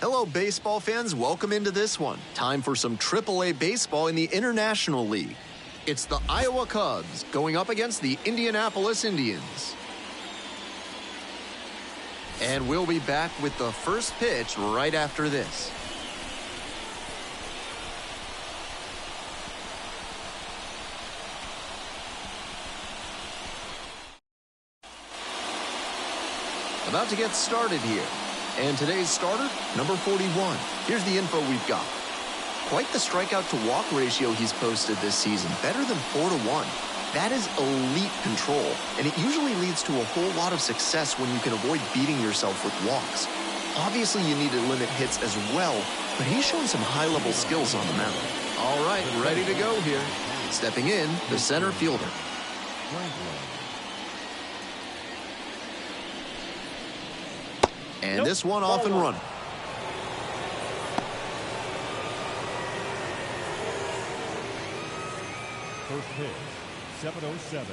Hello, baseball fans. Welcome into this one. Time for some AAA baseball in the International League. It's the Iowa Cubs going up against the Indianapolis Indians. And we'll be back with the first pitch right after this. About to get started here. And today's starter, number 41. Here's the info we've got. Quite the strikeout to walk ratio he's posted this season, better than 4-1. That is elite control, and it usually leads to a whole lot of success when you can avoid beating yourself with walks. Obviously, you need to limit hits as well, but he's shown some high-level skills on the mound. All right, ready to go here. Stepping in, the center fielder. And this one off and running. First pitch, 7:07.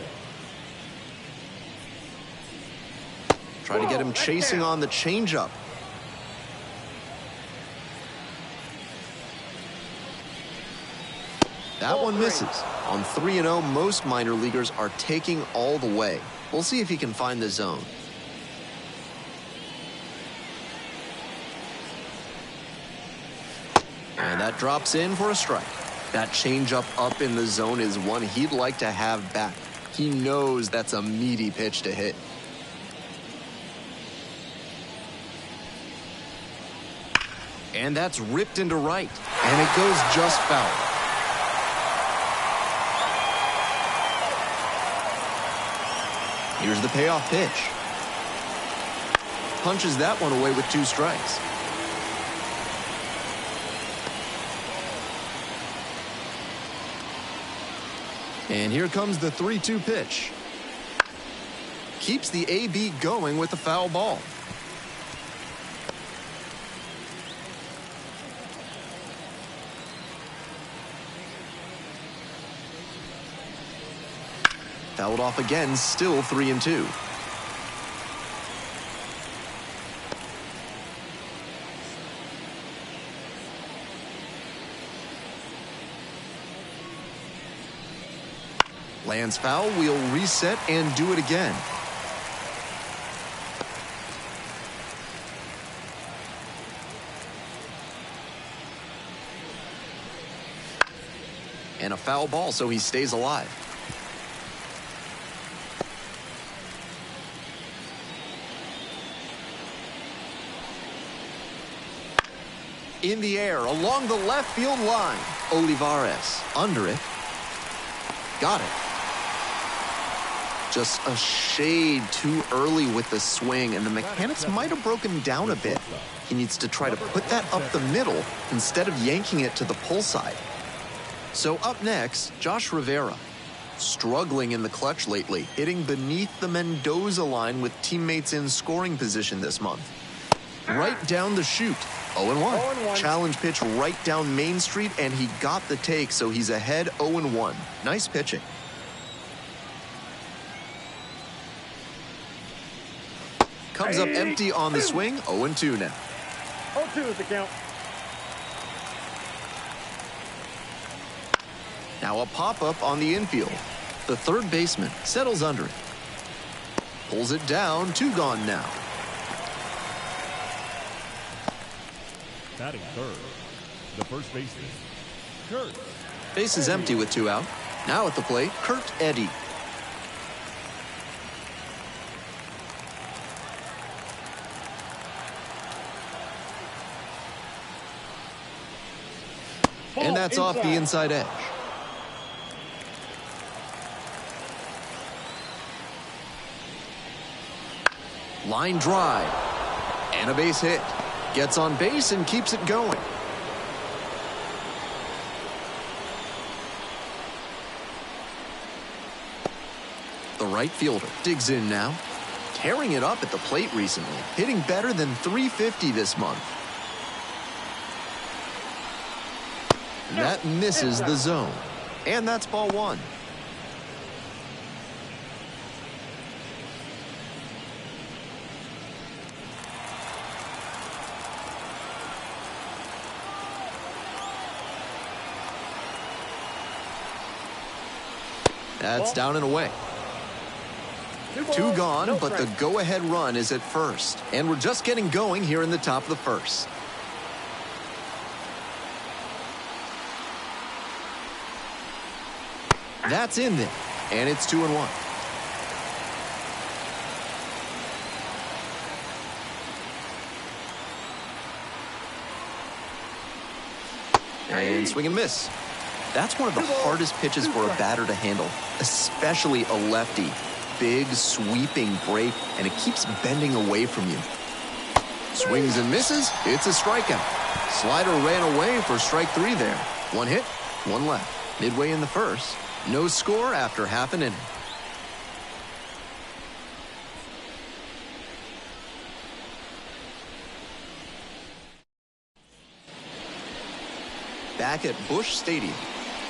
Try to get him chasing on the changeup. That one misses. On 3-0, most minor leaguers are taking all the way. We'll see if he can find the zone. And that drops in for a strike. That changeup up in the zone is one he'd like to have back. He knows that's a meaty pitch to hit. And that's ripped into right. And it goes just foul. Here's the payoff pitch. Punches that one away with 2 strikes. And here comes the 3-2 pitch. Keeps the AB going with the foul ball. Fouled off again, still 3-2. Lands foul, we'll reset and do it again. And a foul ball, so he stays alive. In the air, along the left field line. Olivares, under it. Got it. Just a shade too early with the swing, and the mechanics might have broken down a bit. He needs to try to put that up the middle instead of yanking it to the pull side. So up next, Josh Rivera. Struggling in the clutch lately, hitting beneath the Mendoza line with teammates in scoring position this month. Right down the chute. 0-1. Challenge pitch right down Main Street, and he got the take, so he's ahead 0-1. Nice pitching. Comes up empty on the swing, 0-2 now. 0-2 is the count. Now a pop-up on the infield. The third baseman settles under it. Pulls it down, 2 gone now. Batting third, the first baseman, Kurt. Base is empty with 2 out. Now at the plate, Kurt Eddy. And that's off the inside edge. Line drive. And a base hit. Gets on base and keeps it going. The right fielder digs in now. Tearing it up at the plate recently. Hitting better than .350 this month. That misses the zone. And that's ball 1. That's down and away. Two gone, but the go-ahead run is at first. And we're just getting going here in the top of the first. That's in there, and it's 2-1. And swing and miss. That's one of the hardest pitches for a batter to handle, especially a lefty. Big, sweeping break, and it keeps bending away from you. Swings and misses. It's a strikeout. Slider ran away for strike 3 there. One hit, one left. Midway in the first. No score after half an inning. Back at Busch Stadium.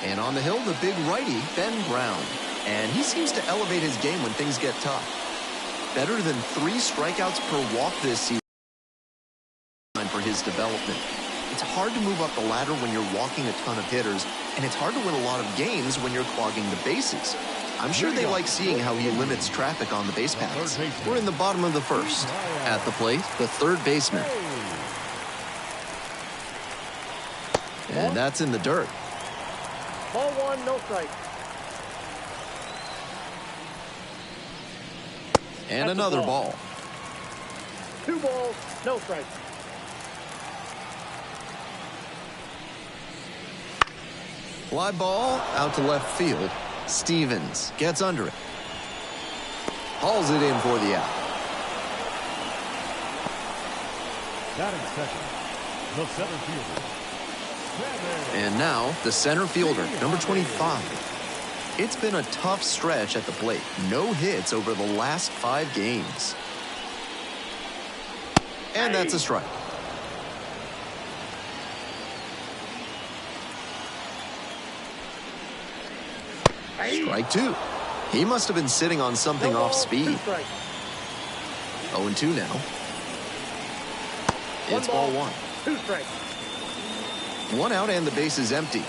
And on the hill, the big righty, Ben Brown. And he seems to elevate his game when things get tough. Better than 3 strikeouts per walk this season for his development. It's hard to move up the ladder when you're walking a ton of hitters, and it's hard to win a lot of games when you're clogging the bases. I'm sure they like seeing how he limits traffic on the base paths. We're in the bottom of the first. At the plate, the third baseman. And that's in the dirt. Ball 1, no strike. And another ball. 2 balls, no strike. Fly ball out to left field. Stevens gets under it. Hauls it in for the out. Batting second, the center fielder. And now the center fielder, number 25. It's been a tough stretch at the plate. No hits over the last 5 games. And that's a strike. Strike 2. He must have been sitting on something off speed. 0-2 now. It's ball 1. 2 strikes. 1 out and the base is empty.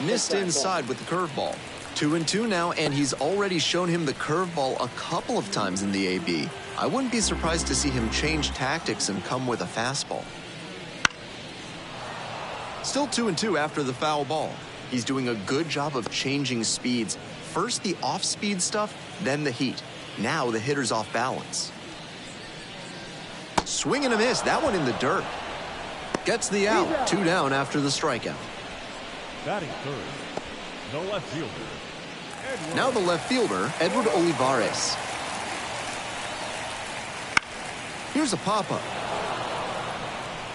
Missed inside with the curveball. 2-2 now, and he's already shown him the curveball a couple of times in the AB. I wouldn't be surprised to see him change tactics and come with a fastball. Still 2-2 after the foul ball. He's doing a good job of changing speeds. First the off-speed stuff, then the heat. Now the hitter's off balance. Swing and a miss. That one in the dirt. Gets the out. 2 down after the strikeout. Batting third, the left fielder. Now the left fielder, Edward Olivares. Here's a pop-up.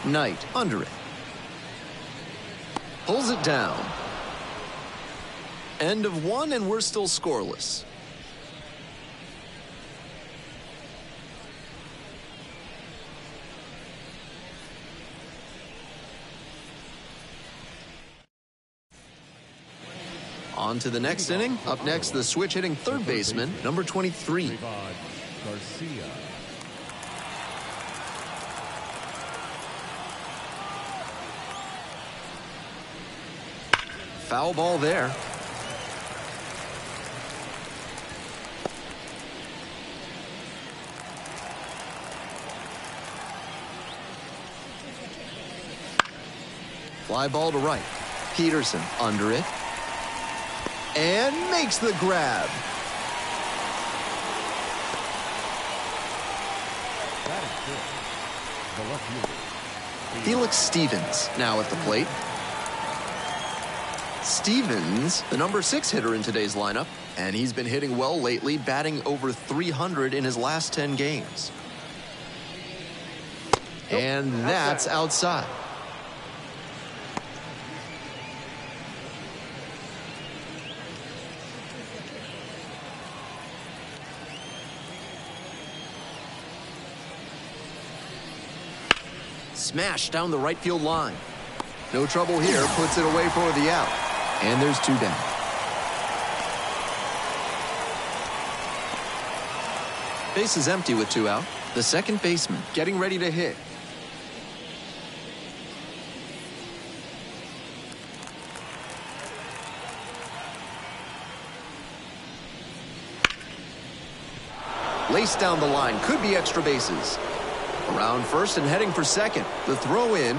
Knight under it. Pulls it down. End of 1, and we're still scoreless. On to the next inning. Up next, the switch-hitting third baseman, number 23. Garcia. Foul ball there. Fly ball to right. Peterson under it. And makes the grab. Felix Stevens now at the plate. Stevens, the number 6 hitter in today's lineup, and he's been hitting well lately, batting over 300 in his last 10 games. And that's outside. Smash down the right field line. No trouble here, puts it away for the out. And there's 2 down. Base is empty with 2 out. The second baseman getting ready to hit. Laced down the line, could be extra bases. Around first and heading for second. The throw in.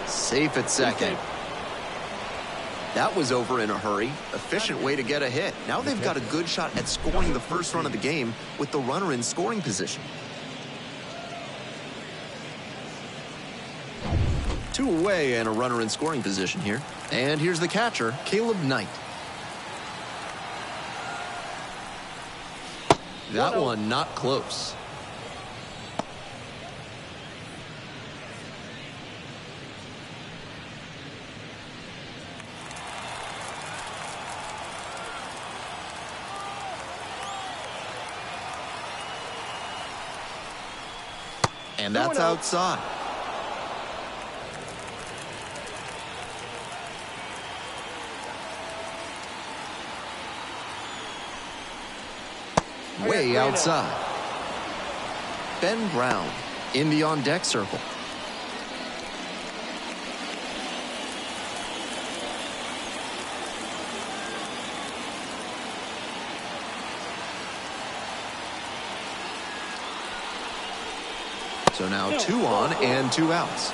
Safe at second. That was over in a hurry. Efficient way to get a hit. Now they've got a good shot at scoring the first run of the game with the runner in scoring position. 2 away and a runner in scoring position here. And here's the catcher, Caleb Knight. That one not close. And that's outside. Way outside. Ben Brown in the on-deck circle. So now 2 on and 2 outs.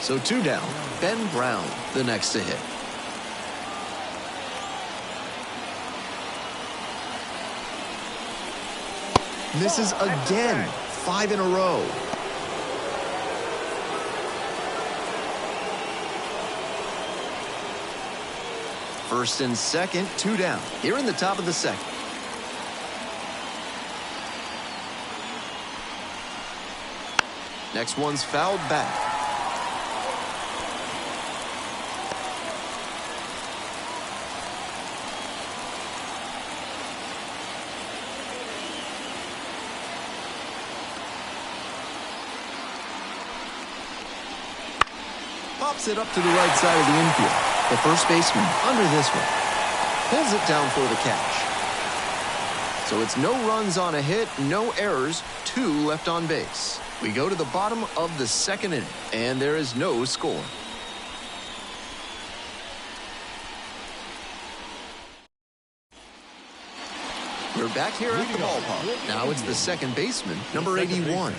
So 2 down. Ben Brown, the next to hit. Misses again. 5 in a row. First and second, 2 down. Here in the top of the second. Next one's fouled back. Pops it up to the right side of the infield. The first baseman under this one. Pulls it down for the catch. So it's no runs on a hit, no errors, 2 left on base. We go to the bottom of the second inning, and there is no score. We're back here at the ballpark. Now it's the second baseman, number 81.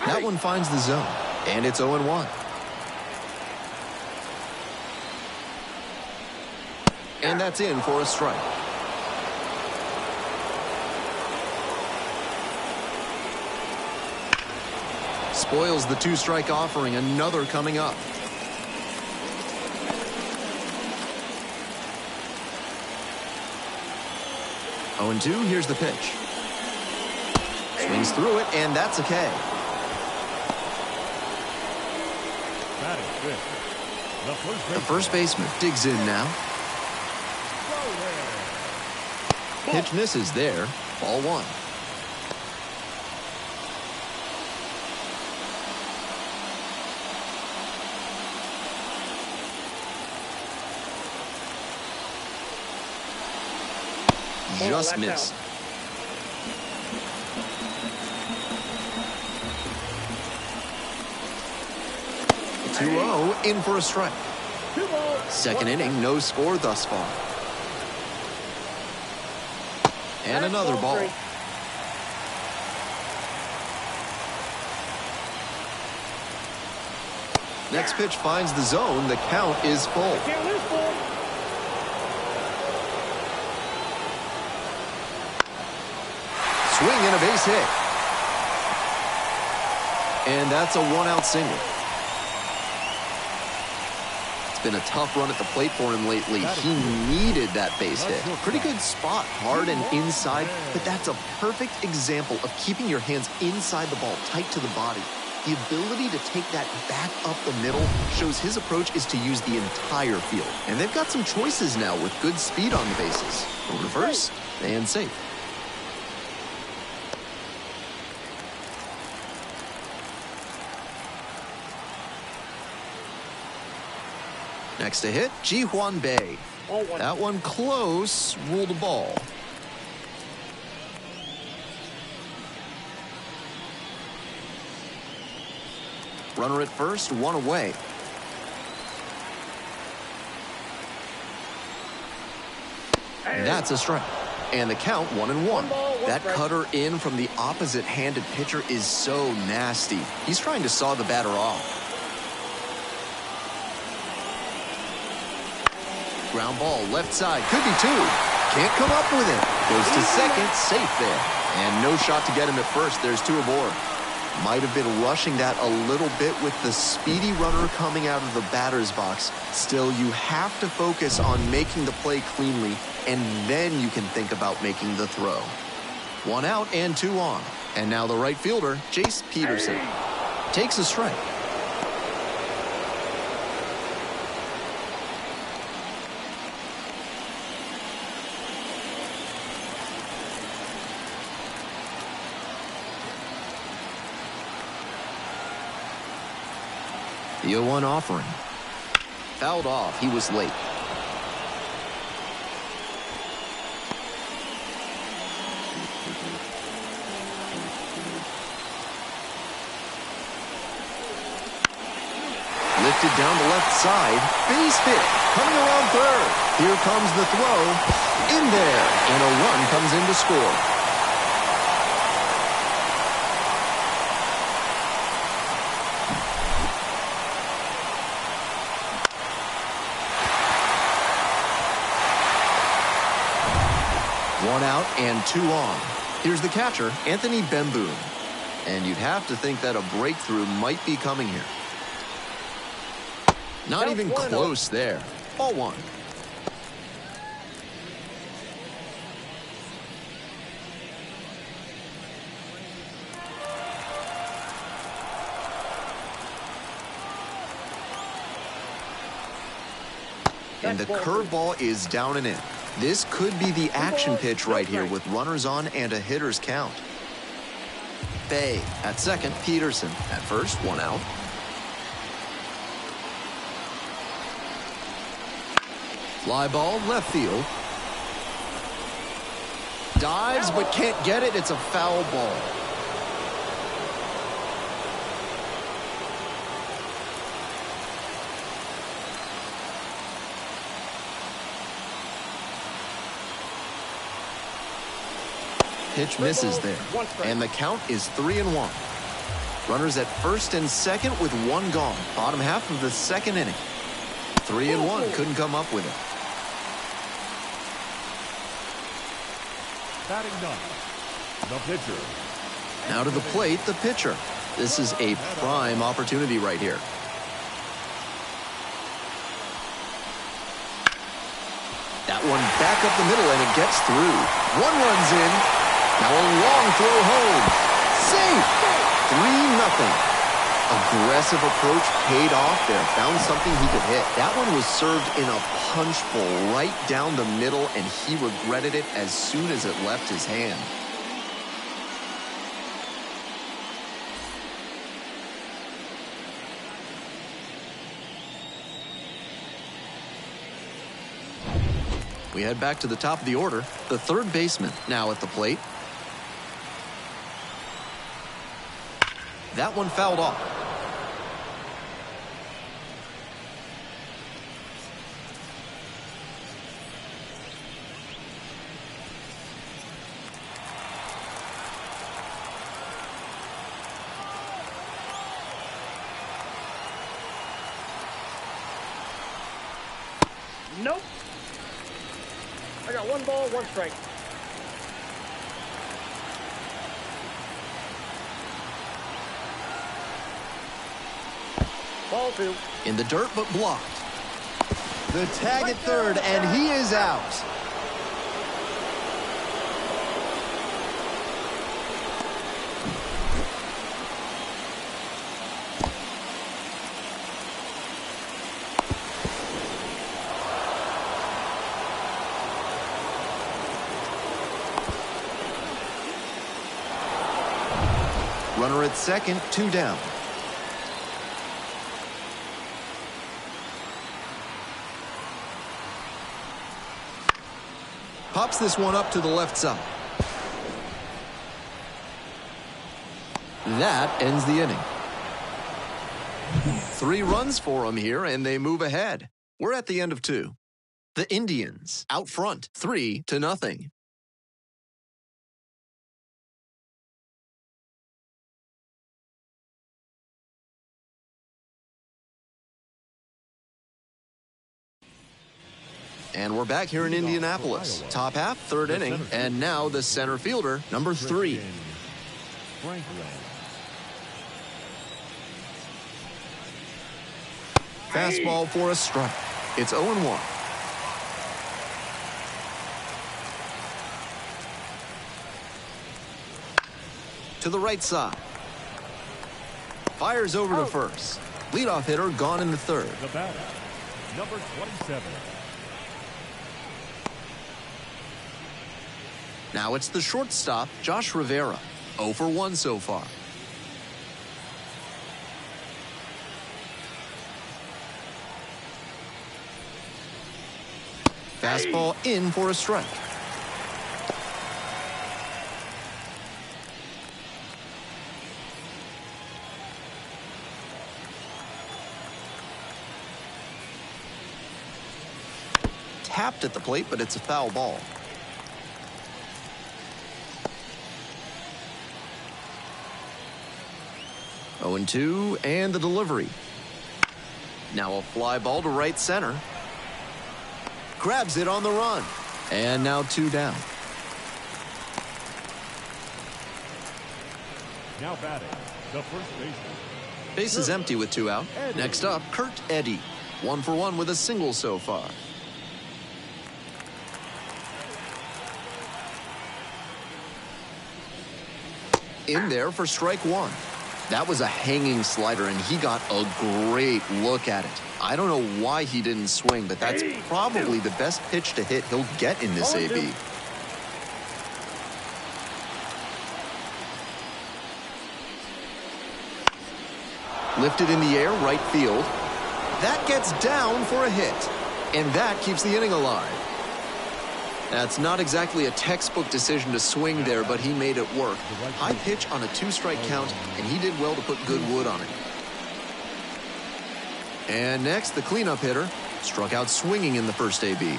That one finds the zone, and it's 0-1. And that's in for a strike. Spoils the 2-strike offering, another coming up. Oh, and 2, here's the pitch. Swings through it, and that's a K. The first baseman digs in now. Pitch misses there. Ball 1. Just missed. Out. 2-0 in for a strike. Second inning, no score thus far. And another ball. Next pitch finds the zone. The count is full. Swing and a base hit. And that's a 1-out single. It's been a tough run at the plate for him lately. He needed that base hit. Pretty good spot, hard and inside, but that's a perfect example of keeping your hands inside the ball, tight to the body. The ability to take that back up the middle shows his approach is to use the entire field. And they've got some choices now with good speed on the bases. Reverse and safe. Next to hit, Ji-hwan Bae. That one close, ruled a ball. Runner at first, one away. That's a strike. And the count 1-1. One ball, one That strike. cutter in from the opposite-handed pitcher is so nasty. He's trying to saw the batter off. Ground ball, left side, could be two. Can't come up with it. Goes to second, safe there. And no shot to get him at first. There's two aboard. Might have been rushing that a little bit with the speedy runner coming out of the batter's box. Still, you have to focus on making the play cleanly, and then you can think about making the throw. One out and two on. And now the right fielder, Jace Peterson, takes a strike. The 0-1 offering. Fouled off. He was late. Lifted down the left side. Base hit. Coming around third. Here comes the throw. In there. And a run comes in to score. One out and two on. Here's the catcher, Anthony Bemboon. And you'd have to think that a breakthrough might be coming here. Not even close there. Ball one. And the curveball is down and in. This could be the action pitch right here with runners on and a hitter's count. Bay at second, Peterson at first, one out. Fly ball, left field. Dives but can't get it. It's a foul ball. Pitch misses there. And the count is 3-1. Runners at first and second with one gone. Bottom half of the second inning. 3-1. Couldn't come up with it. Batting ninth, the pitcher. Now to the plate, the pitcher. This is a prime opportunity right here. That one back up the middle, and it gets through. One runs in. Now a long throw home. Safe. 3-0. Aggressive approach paid off there. Found something he could hit. That one was served in a punch bowl right down the middle, and he regretted it as soon as it left his hand. We head back to the top of the order. The third baseman now at the plate. That one fouled off. Nope. I got one ball, one strike. Ball two. In the dirt, but blocked. The tag at third, and he is out. Runner at second, two down. Pops this one up to the left side. That ends the inning. 3 runs for them here, and they move ahead. We're at the end of 2. The Indians out front, 3-0. And we're back here in Indianapolis. Top half, 3rd inning, and now the center fielder, number 3. Fastball for a strike. It's 0-1. To the right side. Fires over to first. Leadoff hitter gone in the 3rd. The batter, number 27. Now it's the shortstop, Josh Rivera. 0 for 1 so far. Fastball in for a strike. Tapped at the plate, but it's a foul ball. Oh, 0-2, and the delivery. Now a fly ball to right center. Grabs it on the run. And now 2 down. Now batting, the first baseman. Base is empty with 2 out. Next up, Kurt Eddy. 1 for 1 with a single so far. In there for strike 1. That was a hanging slider, and he got a great look at it. I don't know why he didn't swing, but that's probably the best pitch to hit he'll get in this AB. Lifted in the air, right field. That gets down for a hit, and that keeps the inning alive. That's not exactly a textbook decision to swing there, but he made it work. High pitch on a 2-strike count, and he did well to put good wood on it. And next, the cleanup hitter struck out swinging in the first AB.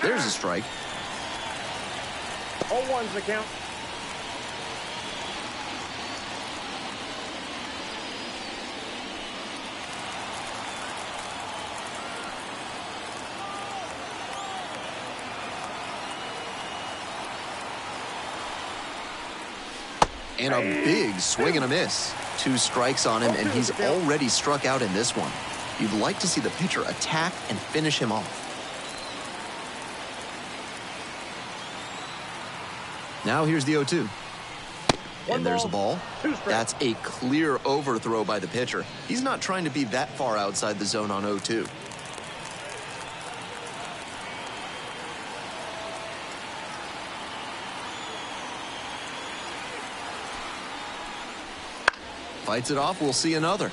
There's a strike. 0-1's the count. And a big swing and a miss. 2 strikes on him, and he's already struck out in this one. You'd like to see the pitcher attack and finish him off. Now here's the 0-2. And there's a ball. That's a clear overthrow by the pitcher. He's not trying to be that far outside the zone on 0-2. Fights it off, we'll see another.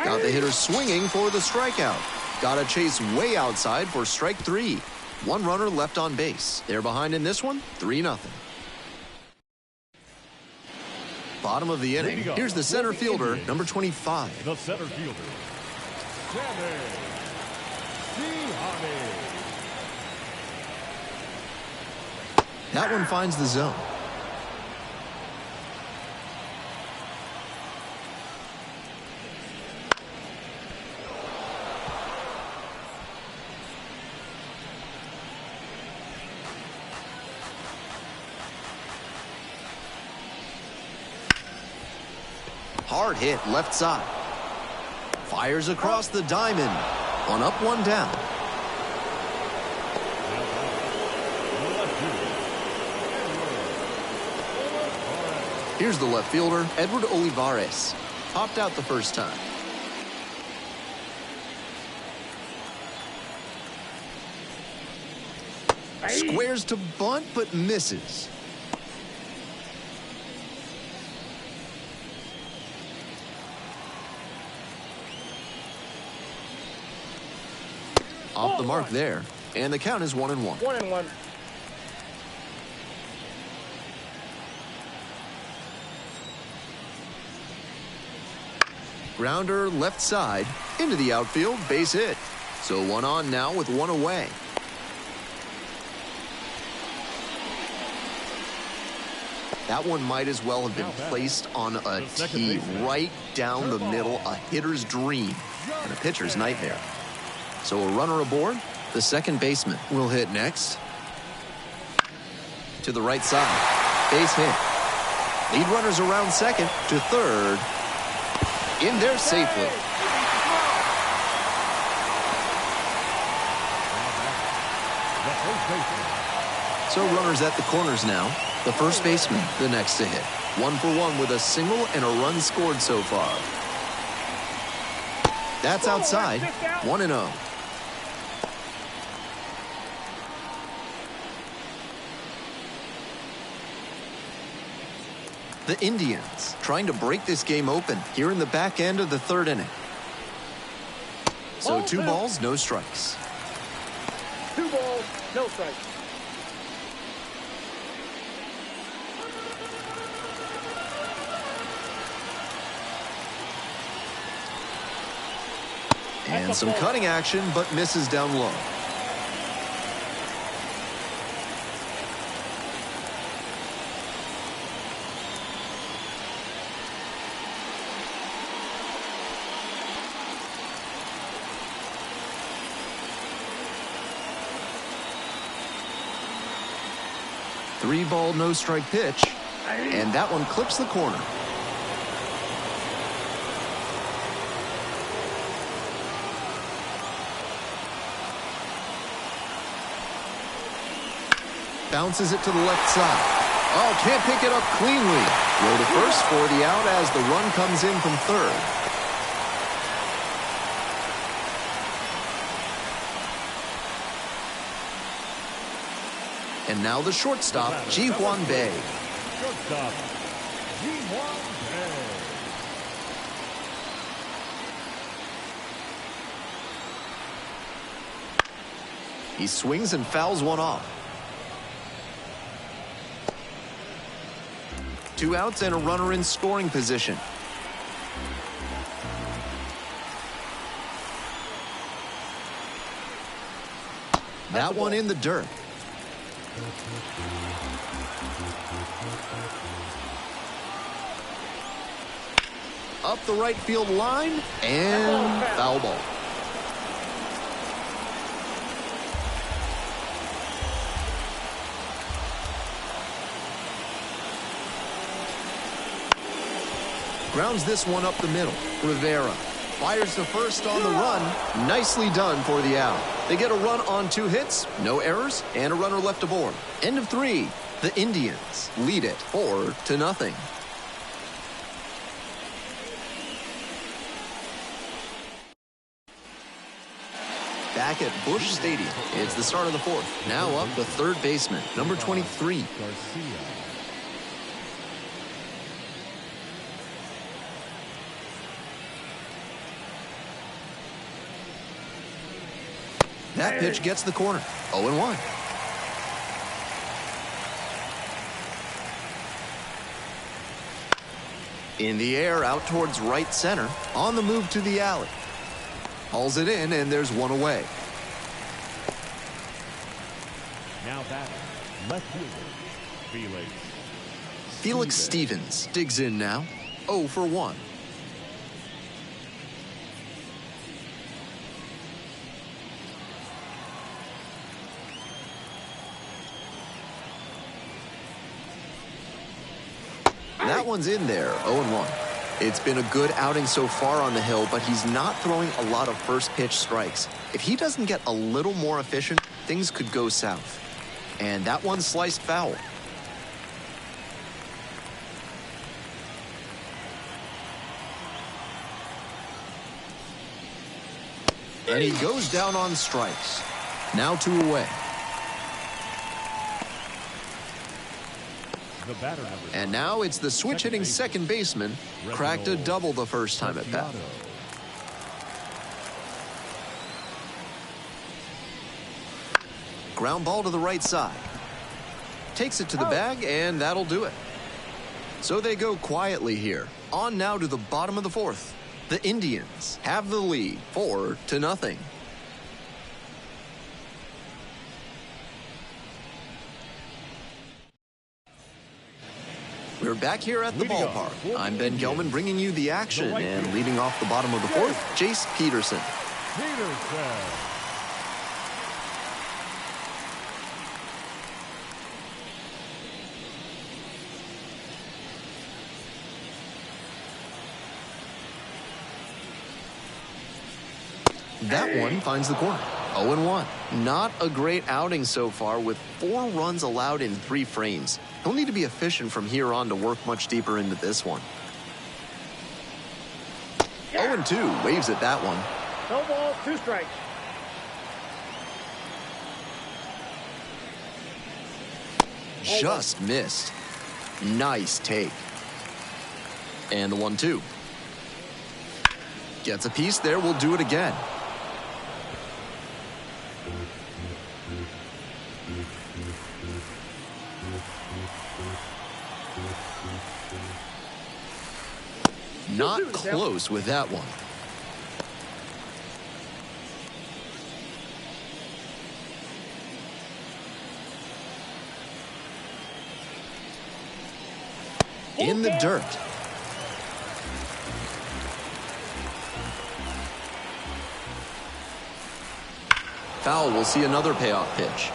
Got the hitter swinging for the strikeout. Got a chase way outside for strike 3. 1 runner left on base. They're behind in this one, 3-0. Bottom of the inning. Here's the center fielder, number 25. The center fielder, That one finds the zone. Hard hit left side. Fires across the diamond. 1 up, 1 down. Here's the left fielder, Edward Olivares. Popped out the first time. Squares to bunt, but misses. Off the mark there. And the count is 1-1. 1-1. Grounder left side into the outfield, base hit. So 1 on now with 1 away. That one might as well have been placed on a tee right down the middle, a hitter's dream and a pitcher's nightmare. So a runner aboard. The second baseman will hit next. To the right side, base hit. Lead runners around second to third. In there safely. So runners at the corners now. The first baseman, the next to hit. 1 for 1 with a single and a run scored so far. That's outside. 1-0. The Indians trying to break this game open here in the back end of the third inning. So 2 balls, no strikes. 2 balls, no strikes. And some cutting action, but misses down low. Three ball, no strike pitch. And that one clips the corner. Bounces it to the left side. Oh, can't pick it up cleanly. Row to first for the out as the run comes in from third. And now the shortstop, Ji-hwan Bae. Shortstop, Ji-hwan Bae. He swings and fouls one off. 2 outs and a runner in scoring position. That one in the dirt. Up the right field line and foul ball. Grounds this one up the middle. Rivera fires to first on the run. Nicely done for the out. They get a run on 2 hits, no errors, and a runner left aboard. End of 3. The Indians lead it 4-0. Back at Busch Stadium, it's the start of the 4th. Now up the third baseman, number 23. Garcia. That pitch gets the corner. 0-1. In the air, out towards right center. On the move to the alley. Hauls it in, and there's one away. Now batting, left fielder, Felix Stevens digs in now. 0 for 1. That one's in there, 0-1. It's been a good outing so far on the hill, but he's not throwing a lot of first pitch strikes. If he doesn't get a little more efficient, things could go south. And that one sliced foul. And he goes down on strikes. Now 2 away. And now it's the switch-hitting second baseman. Cracked a double the first time at bat. Ground ball to the right side. Takes it to the bag, and that'll do it. So they go quietly here. On now to the bottom of the fourth. The Indians have the lead, 4-0. We're back here at the ballpark. I'm Ben Gelman bringing you the action, and leading off the bottom of the fourth, Jace Peterson. That one finds the corner. 0-1. Not a great outing so far with 4 runs allowed in 3 frames. He'll need to be efficient from here on to work much deeper into this one. 0-2. Waves at that one. No balls, 2 strikes. Just missed. Nice take. And the 1-2. Gets a piece there. We'll do it again. Not close with that one. In the dirt. Foul. Will see another payoff pitch.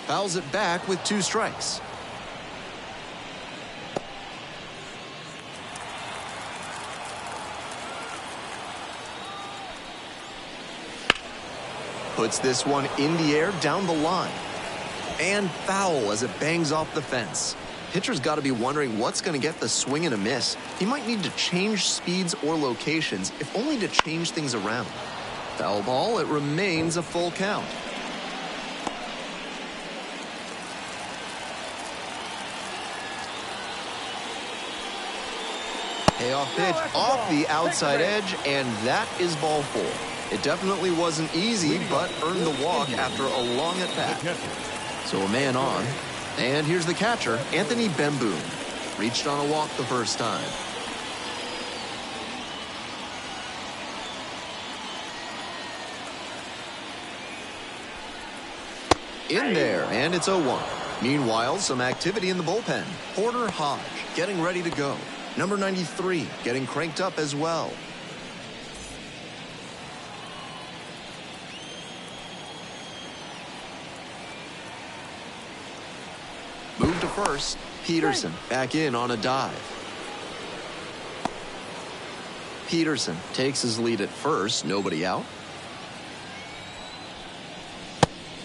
Fouls it back with 2 strikes. Puts this one in the air down the line. And foul as it bangs off the fence. Pitcher's got to be wondering what's going to get the swing and a miss. He might need to change speeds or locations, if only to change things around. Foul ball, it remains a full count. Payoff pitch off the outside edge, and that is ball 4. It definitely wasn't easy, but earned the walk after a long at-bat. So a man on, and here's the catcher, Anthony Bemboom. Reached on a walk the first time. In there, and it's 0-1. Meanwhile, some activity in the bullpen. Porter Hodge getting ready to go. Number 93 getting cranked up as well. Move to first. Peterson back in on a dive. Peterson takes his lead at first. Nobody out.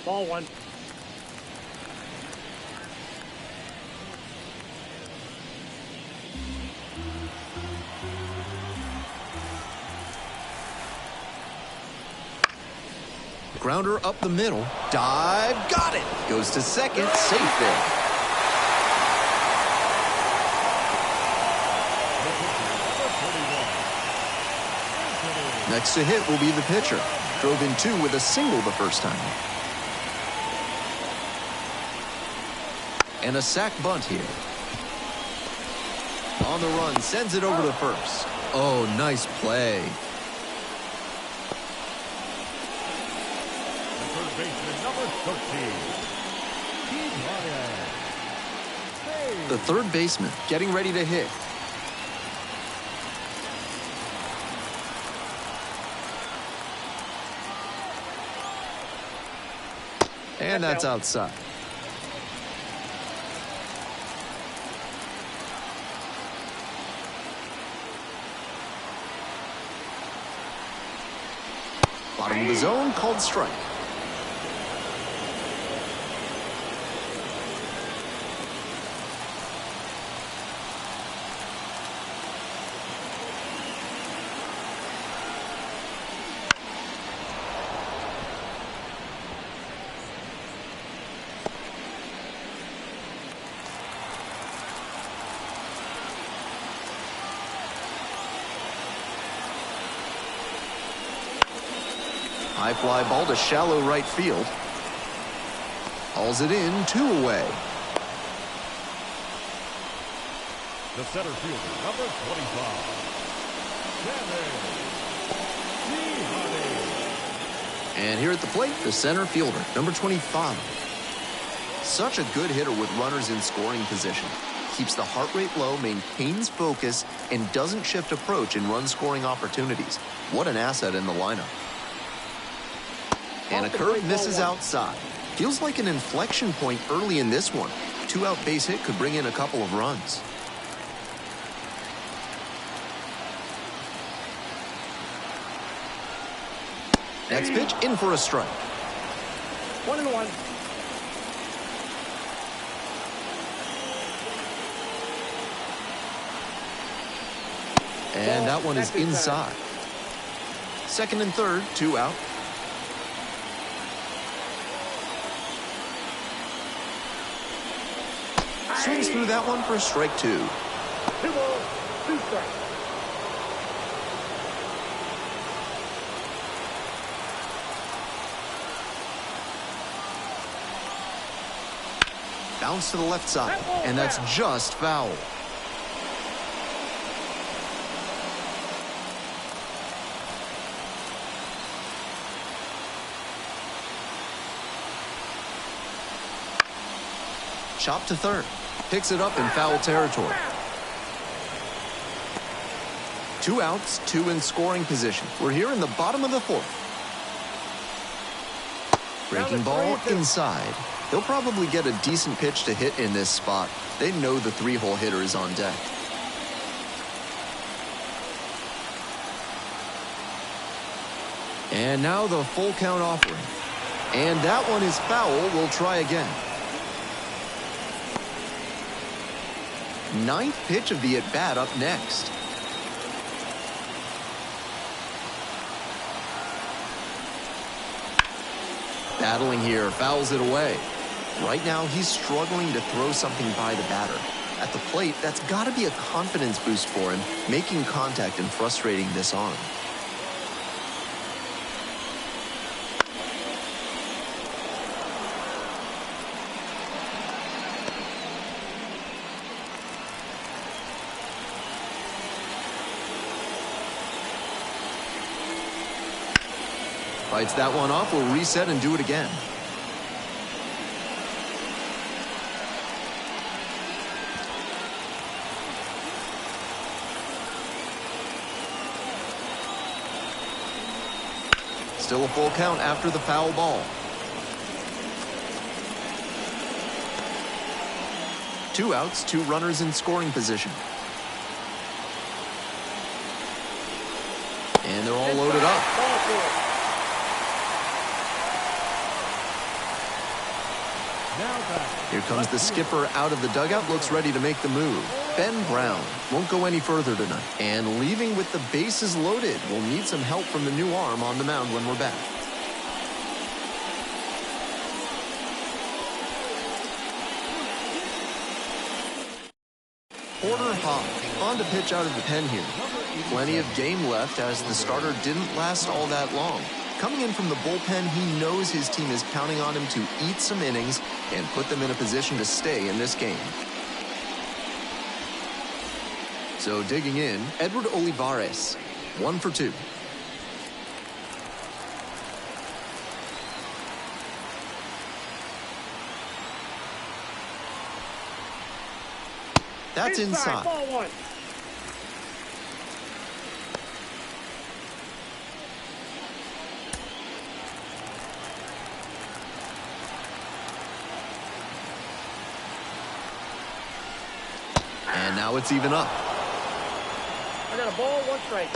Ball 1. Grounder up the middle. Dive. Got it. Goes to second. Safe there. Next to hit will be the pitcher. Drove in 2 with a single the first time. And a sac bunt here. On the run. Sends it over to first. Oh, nice play. The third baseman getting ready to hit. And that's outside. Bottom of the zone, called strike. High fly ball to shallow right field. Hauls it in, 2 away. The center fielder, number 25. And here at the plate, the center fielder, number 25. Such a good hitter with runners in scoring position. Keeps the heart rate low, maintains focus, and doesn't shift approach in run-scoring opportunities. What an asset in the lineup. And a curve misses outside. Feels like an inflection point early in this one. 2-out base hit could bring in a couple of runs. Next pitch, in for a strike. 1-1. And that one is inside. Second and third, 2 out. Swings through that one for strike 2. 2 balls, 2 strikes. Bounce to the left side, and that's just foul. Chop to third. Picks it up in foul territory. 2 outs, 2 in scoring position. We're here in the bottom of the 4th. Breaking ball inside. He'll probably get a decent pitch to hit in this spot. They know the 3-hole hitter is on deck. And now the full count offering. And that one is foul. We'll try again. 9th pitch of the at-bat up next. Battling here, fouls it away. Right now, he's struggling to throw something by the batter. At the plate, that's got to be a confidence boost for him, making contact and frustrating this arm. Fights that one off, we'll reset and do it again. Still a full count after the foul ball. 2 outs, 2 runners in scoring position. And they're all loaded up. Here comes the skipper out of the dugout, looks ready to make the move. Ben Brown won't go any further tonight. And leaving with the bases loaded, we'll need some help from the new arm on the mound when we're back. Porter Hawk on to pitch out of the pen here. Plenty of game left as the starter didn't last all that long. Coming in from the bullpen, he knows his team is counting on him to eat some innings and put them in a position to stay in this game. So digging in, Edward Olivares, 1 for 2. That's inside. Ball 1. And now it's even up. I got a ball, 1 strike.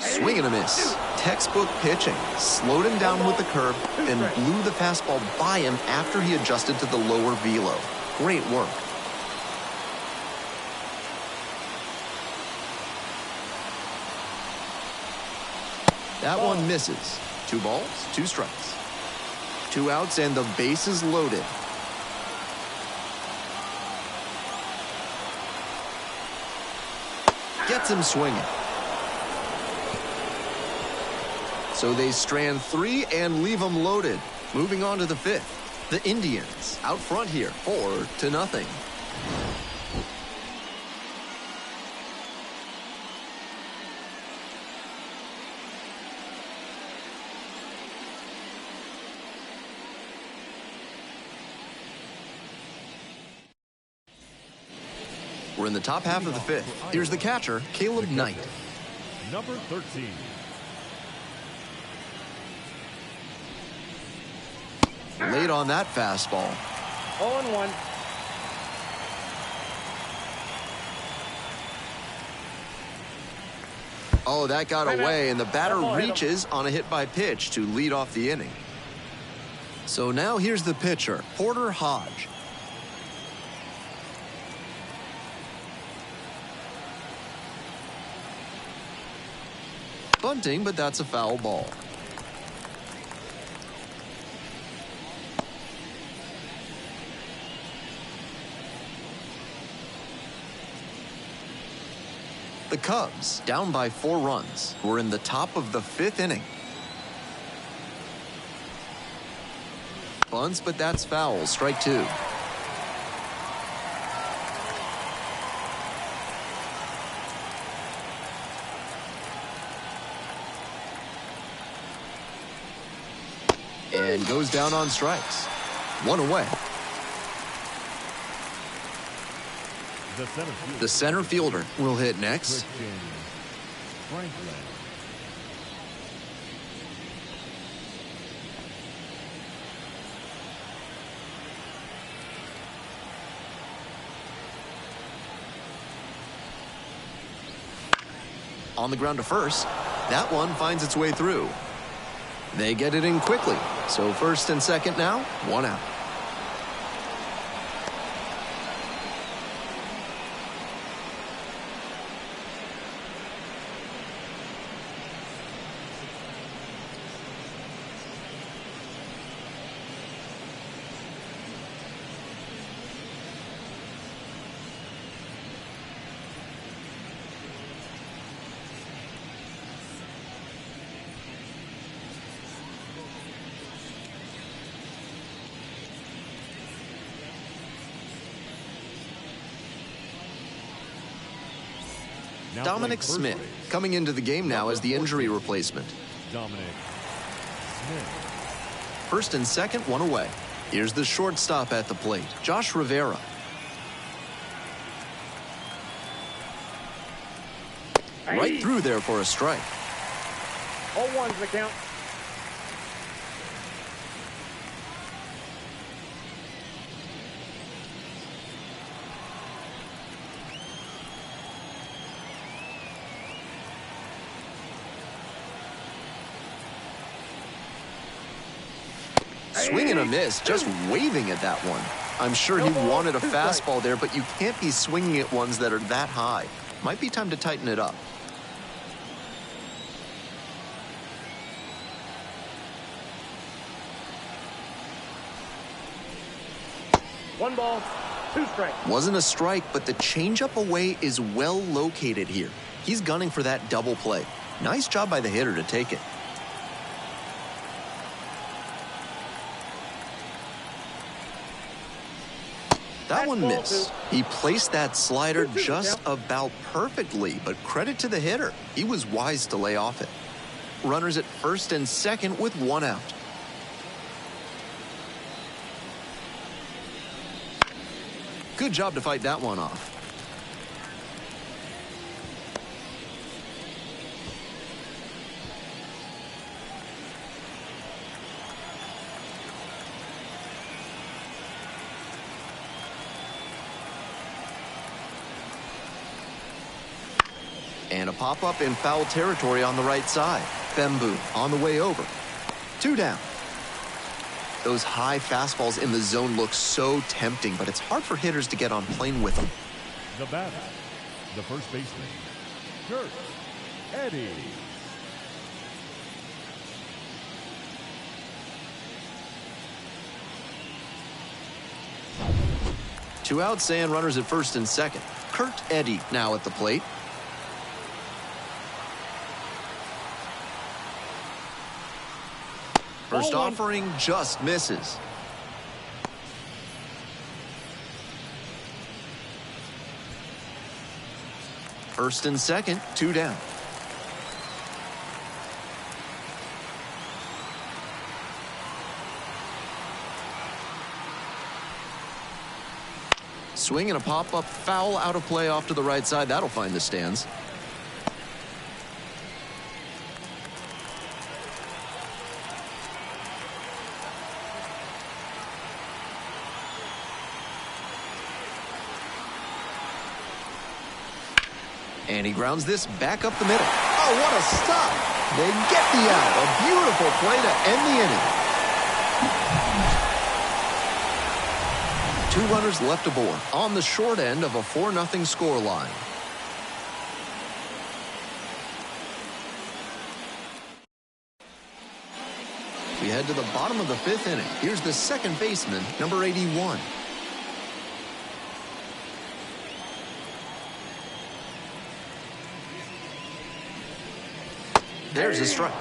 Swing and a miss. Textbook pitching. Slowed him down with the curve, then blew the fastball by him after he adjusted to the lower velo. Great work. That one misses. 2 balls, 2 strikes. 2 outs and the bases loaded. gets him swinging. So they strand 3 and leave him loaded. Moving on to the 5th. The Indians out front here, 4-0. We're in the top half of the 5th. Here's the catcher, Caleb Knight. Number 13. Late on that fastball. 0-1. Oh, that got away, and the batter reaches on a hit by pitch to lead off the inning. So now here's the pitcher, Porter Hodge. Bunting, but that's a foul ball. The Cubs, down by 4 runs, were in the top of the 5th inning. Bunts, but that's foul. Strike 2. And goes down on strikes. 1 away. The center fielder will hit next. On the ground to first. That one finds its way through. They get it in quickly. So first and second now, 1 out. Dominic Smith coming into the game now as the injury replacement. Dominic Smith. First and second, 1 away. Here's the shortstop at the plate, Josh Rivera. Right through there for a strike. 0-1's the count. Swing and a miss, just waving at that one. I'm sure he wanted a fastball there, but you can't be swinging at ones that are that high. Might be time to tighten it up. One ball, 2 strikes. Wasn't a strike, but the changeup away is well located here. He's gunning for that double play. Nice job by the hitter to take it. That one missed. He placed that slider just about perfectly, but credit to the hitter. He was wise to lay off it. Runners at first and second with 1 out. Good job to fight that one off. And a pop-up in foul territory on the right side. Bembu on the way over. 2 down. Those high fastballs in the zone look so tempting, but it's hard for hitters to get on plane with them. The batter, the first baseman, Kurt Eddy. Two outs and runners at first and second. Kurt Eddy now at the plate. First offering just misses. First and second, 2 down. Swing and a pop-up foul out of play off to the right side. That'll find the stands. And he grounds this back up the middle. Oh, what a stop. They get the out. A beautiful play to end the inning. 2 runners left aboard on the short end of a 4-0 score line. We head to the bottom of the 5th inning. Here's the second baseman, number 81. There's a strike.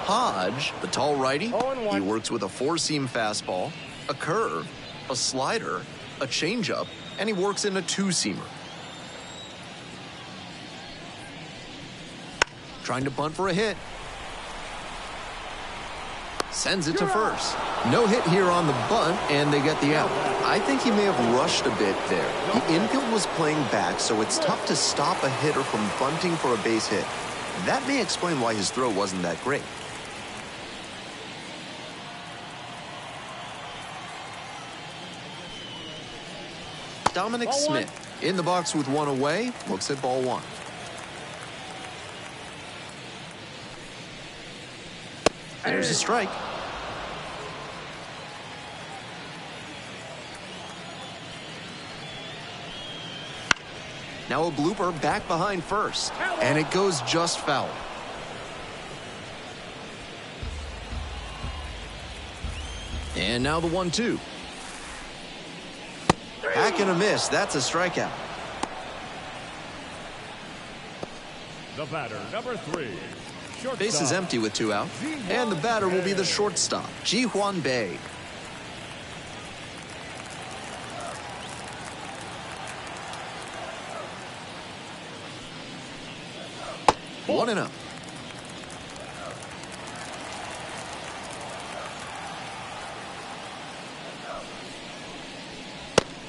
Hodge, the tall righty, he works with a 4-seam fastball, a curve, a slider, a changeup, and he works in a 2-seamer. Trying to bunt for a hit. Sends it to first. No hit here on the bunt, and they get the out. I think he may have rushed a bit there. The infield was playing back, so it's tough to stop a hitter from bunting for a base hit. That may explain why his throw wasn't that great. Dominic Smith in the box with 1 away, looks at ball 1. There's a strike. Now a blooper back behind first, and it goes just foul. And now the 1-2. Hack and a miss. That's a strikeout. The batter, number 3. Base is empty with 2 out, and the batter will be the shortstop, Ji-Hwan Bae. One and up.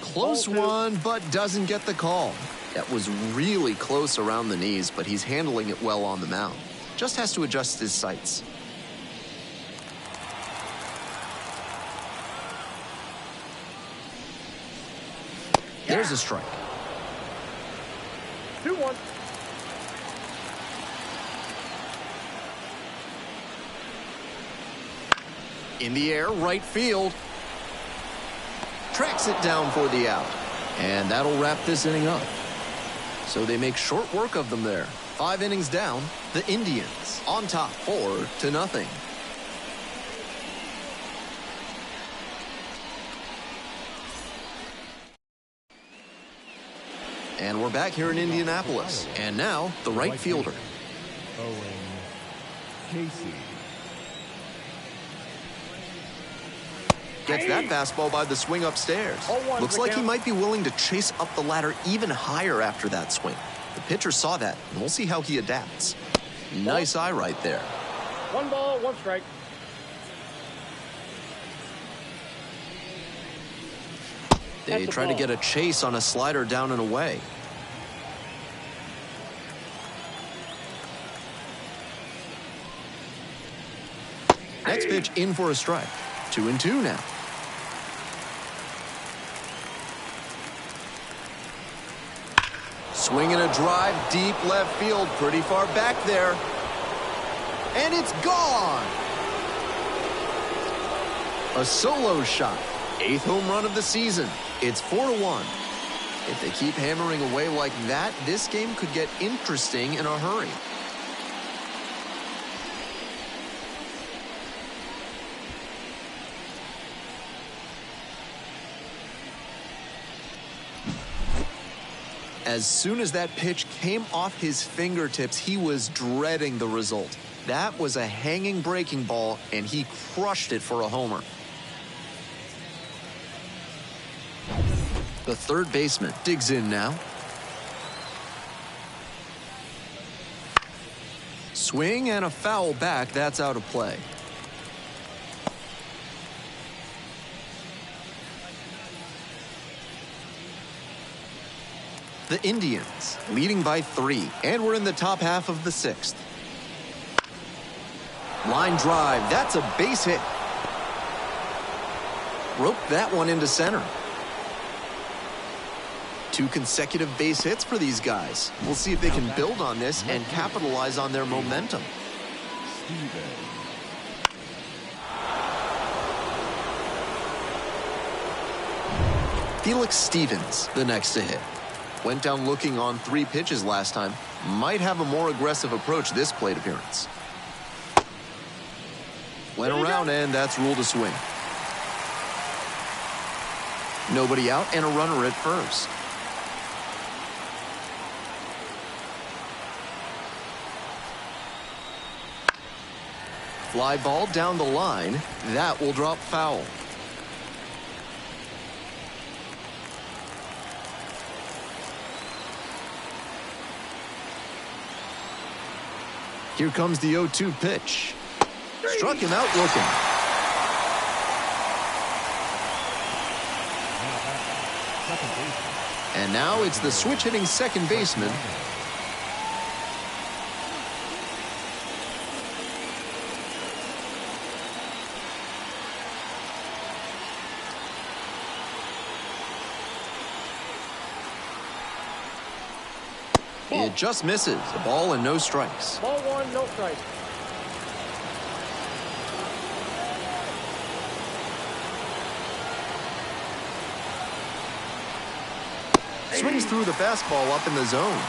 Close one, but doesn't get the call. That was really close around the knees, but he's handling it well on the mound. Just has to adjust his sights. There's a strike. 2-1. In the air, right field. Tracks it down for the out. And that'll wrap this inning up. So they make short work of them there. 5 innings down, the Indians on top 4-0. And we're back here in Indianapolis. And now, the right fielder. Owen Casey. Gets that fastball by the swing upstairs. Looks like he might be willing to chase up the ladder even higher after that swing. The pitcher saw that, and we'll see how he adapts. Nice eye right there. 1 ball, 1 strike. They try to get a chase on a slider down and away. Next pitch in for a strike. 2-2 now. Swing and a drive, deep left field, pretty far back there. And it's gone. A solo shot. 8th home run of the season. It's 4-1. If they keep hammering away like that, this game could get interesting in a hurry. As soon as that pitch came off his fingertips, he was dreading the result. That was a hanging breaking ball, and he crushed it for a homer. The third baseman digs in now. Swing and a foul back. That's out of play. The Indians leading by 3, and we're in the top half of the 6th. Line drive. That's a base hit. Roped that one into center. 2 consecutive base hits for these guys. We'll see if they can build on this and capitalize on their momentum. Felix Stevens, the next to hit. Went down looking on 3 pitches last time. Might have a more aggressive approach this plate appearance. Went around, and that's ruled a swing. Nobody out and a runner at first. Fly ball down the line. That will drop foul. Here comes the 0-2 pitch. Struck him out looking. And now it's the switch-hitting second baseman. It just misses. A ball and no strikes. Ball 1, no strikes. Swings through the fastball up in the zone.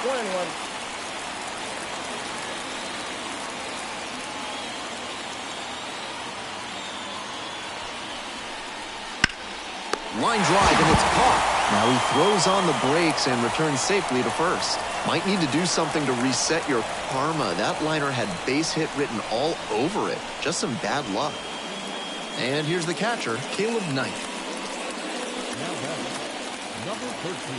1-1. Line drive, and it's caught. Now he throws on the brakes and returns safely to first. Might need to do something to reset your karma. That liner had base hit written all over it. Just some bad luck. And here's the catcher, Caleb Knight. Now batting, number 13.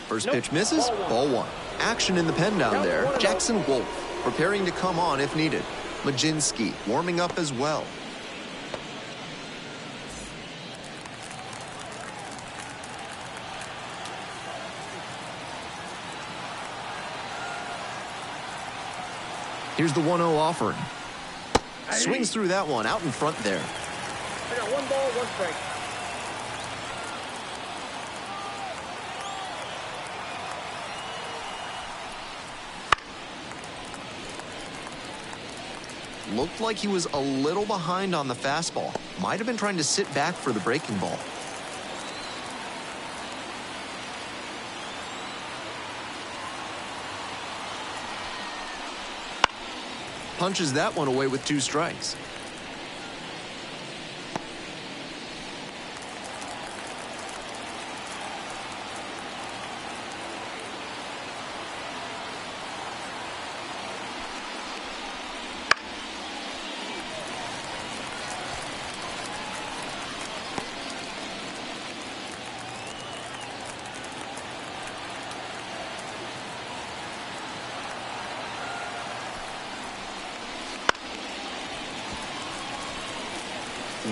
First pitch misses, ball 1. Action in the pen down there. Jackson Wolf preparing to come on if needed. Majinski warming up as well. Here's the 1-0 offering. Swings through that one out in front there. I got 1 ball, 1 strike. Looked like he was a little behind on the fastball. Might have been trying to sit back for the breaking ball. Punches that one away with 2 strikes.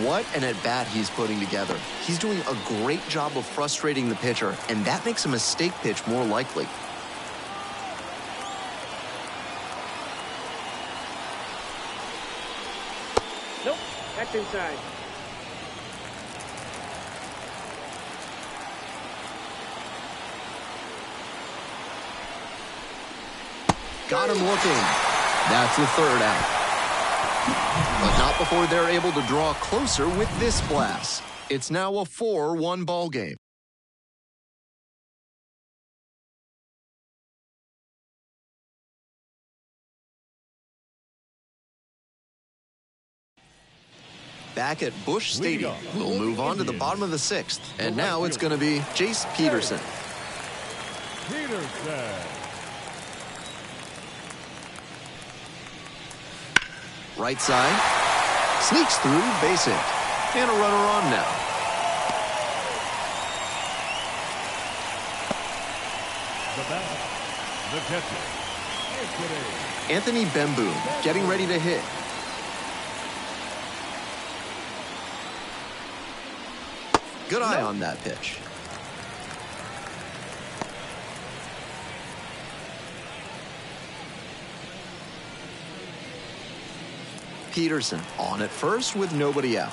What an at-bat he's putting together. He's doing a great job of frustrating the pitcher, and that makes a mistake pitch more likely. Nope, that's inside. Got him looking. That's the 3rd out. But not before they're able to draw closer with this blast. It's now a 4-1 ball game. Back at Busch Stadium, we'll move on to the bottom of the 6th. And now it's going to be Jace Peterson. Right side. Sneaks through, base hit. And a runner on now. The batter, the catcher, Anthony Bemboom getting ready to hit. Good eye on that pitch. Peterson on at first with nobody out.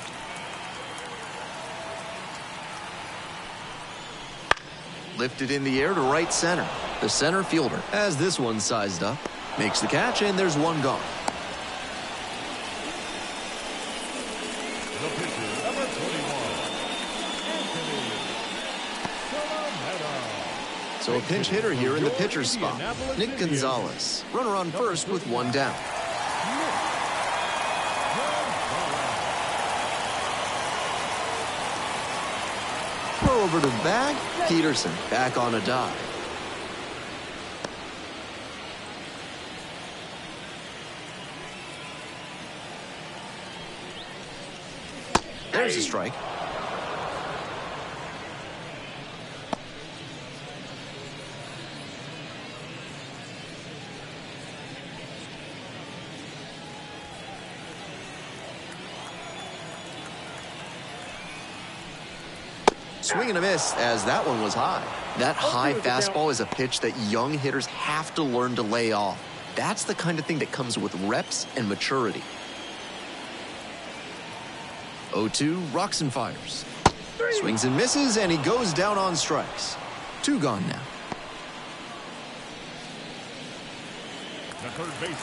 Lifted in the air to right center. The center fielder has this one sized up. Makes the catch, and there's one gone. the pitcher, number 21, So a pinch hitter here in the pitcher's spot. Nick Gonzalez. Runner on first with one down. Throw over to the bag. Peterson back on a dive. There's a strike. Swing and a miss as that one was high. That high fastball is a pitch that young hitters have to learn to lay off. That's the kind of thing that comes with reps and maturity. 0-2, rocks and fires. Swings and misses, and he goes down on strikes. Two gone now.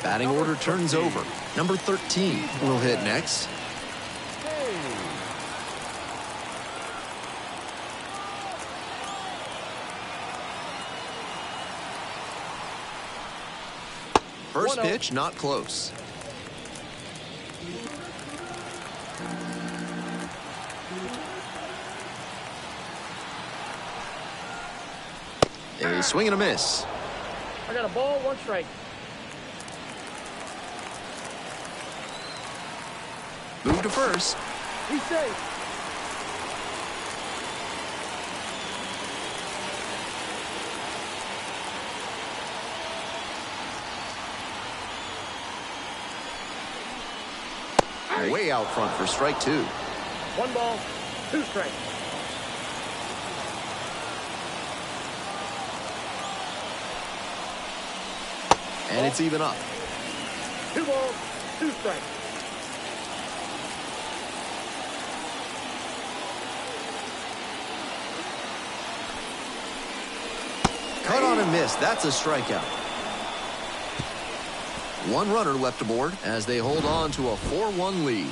Batting order turns over. Number 13 will hit next. First pitch, not close. A swing and a miss. I got a ball, one strike. Move to first. He's safe. Way out front for strike two. One ball, two strikes. And it's even up. Two balls, two strikes. Cut on and miss. That's a strikeout. One runner left aboard as they hold on to a 4-1 lead.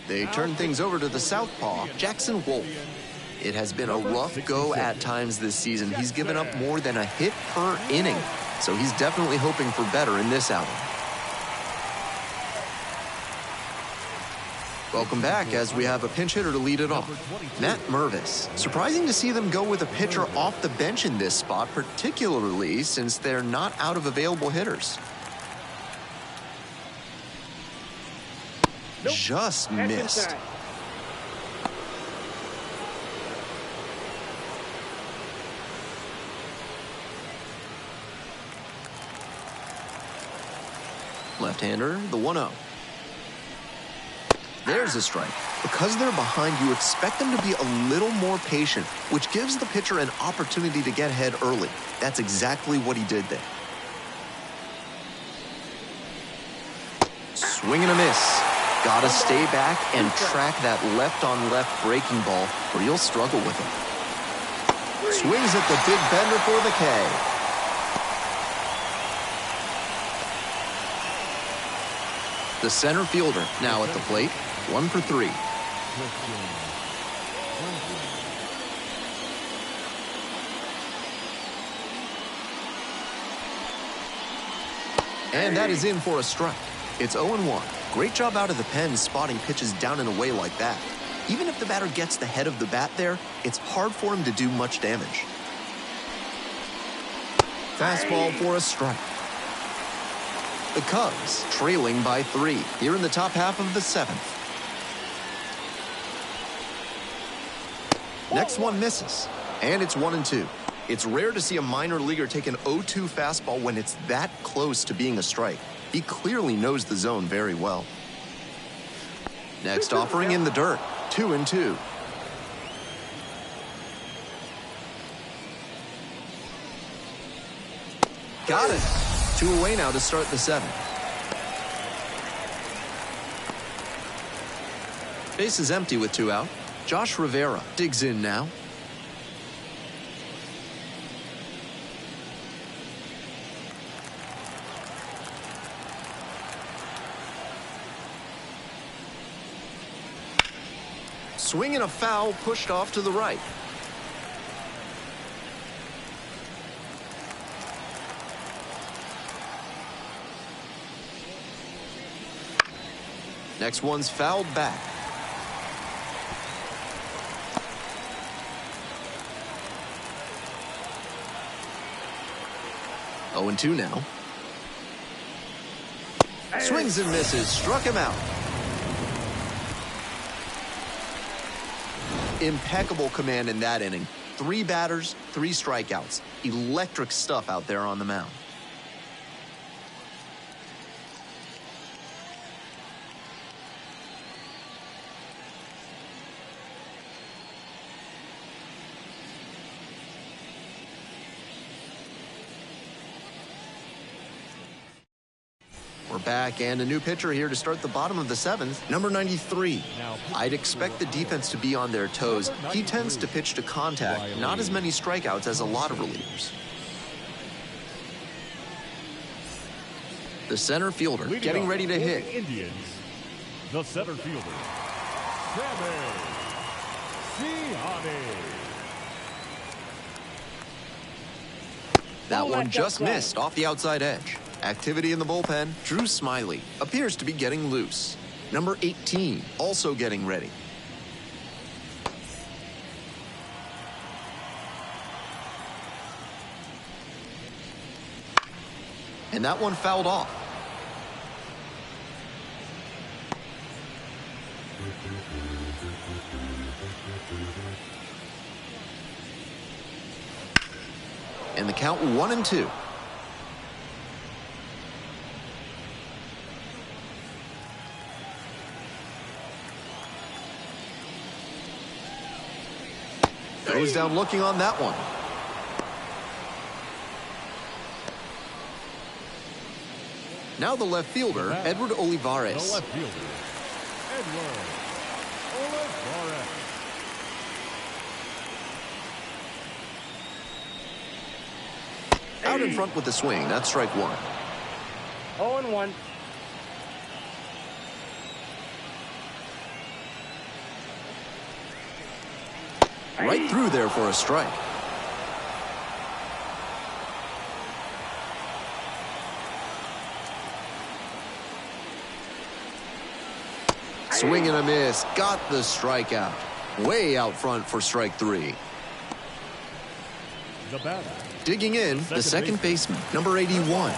They turn things over to the southpaw, Jackson Wolf. It has been a rough go at times this season. He's given up more than a hit per inning, so he's definitely hoping for better in this outing. Welcome back as we have a pinch hitter to lead it off. Matt Mervis. Surprising to see them go with a pitcher off the bench in this spot, particularly since they're not out of available hitters. Nope. Just missed. Left-hander, the 1-0. There's a strike. Because they're behind, you expect them to be a little more patient, which gives the pitcher an opportunity to get ahead early. That's exactly what he did there. Swing and a miss. Gotta stay back and track that left-on-left breaking ball, or you'll struggle with it. Swings at the big bender for the K. The center fielder now at the plate, 1 for 3. And that is in for a strike. It's 0-1. Great job out of the pen spotting pitches down and away like that. Even if the batter gets the head of the bat there, it's hard for him to do much damage. Fastball for a strike. The Cubs trailing by 3 here in the top half of the 7th. Next one misses, and it's 1-2. It's rare to see a minor leaguer take an 0-2 fastball when it's that close to being a strike. He clearly knows the zone very well. Next offering in the dirt, 2-2. Got it. 2 away now to start the 7th. Base is empty with 2 out. Josh Rivera digs in now. Swing and a foul pushed off to the right. Next one's fouled back. Oh, 0-2 now. Swings and misses, struck him out. Impeccable command in that inning. 3 batters, 3 strikeouts. Electric stuff out there on the mound. We're back, and a new pitcher here to start the bottom of the 7th, number 93. I'd expect the defense to be on their toes. He tends to pitch to contact, not as many strikeouts as a lot of relievers. The center fielder getting ready to hit. Indians, the center fielder, That one just missed off the outside edge. Activity in the bullpen. Drew Smiley appears to be getting loose. Number 18 also getting ready. And that one fouled off. And the count 1-2. Goes down looking on that one. Now the left fielder, Edward Olivares. The left fielder, Edward Olivares. Out in front with the swing. That's strike 1. 0-1. Right through there for a strike. Swing and a miss. Got the strikeout. Way out front for strike 3. The batter. Digging in, the second baseman, number 81.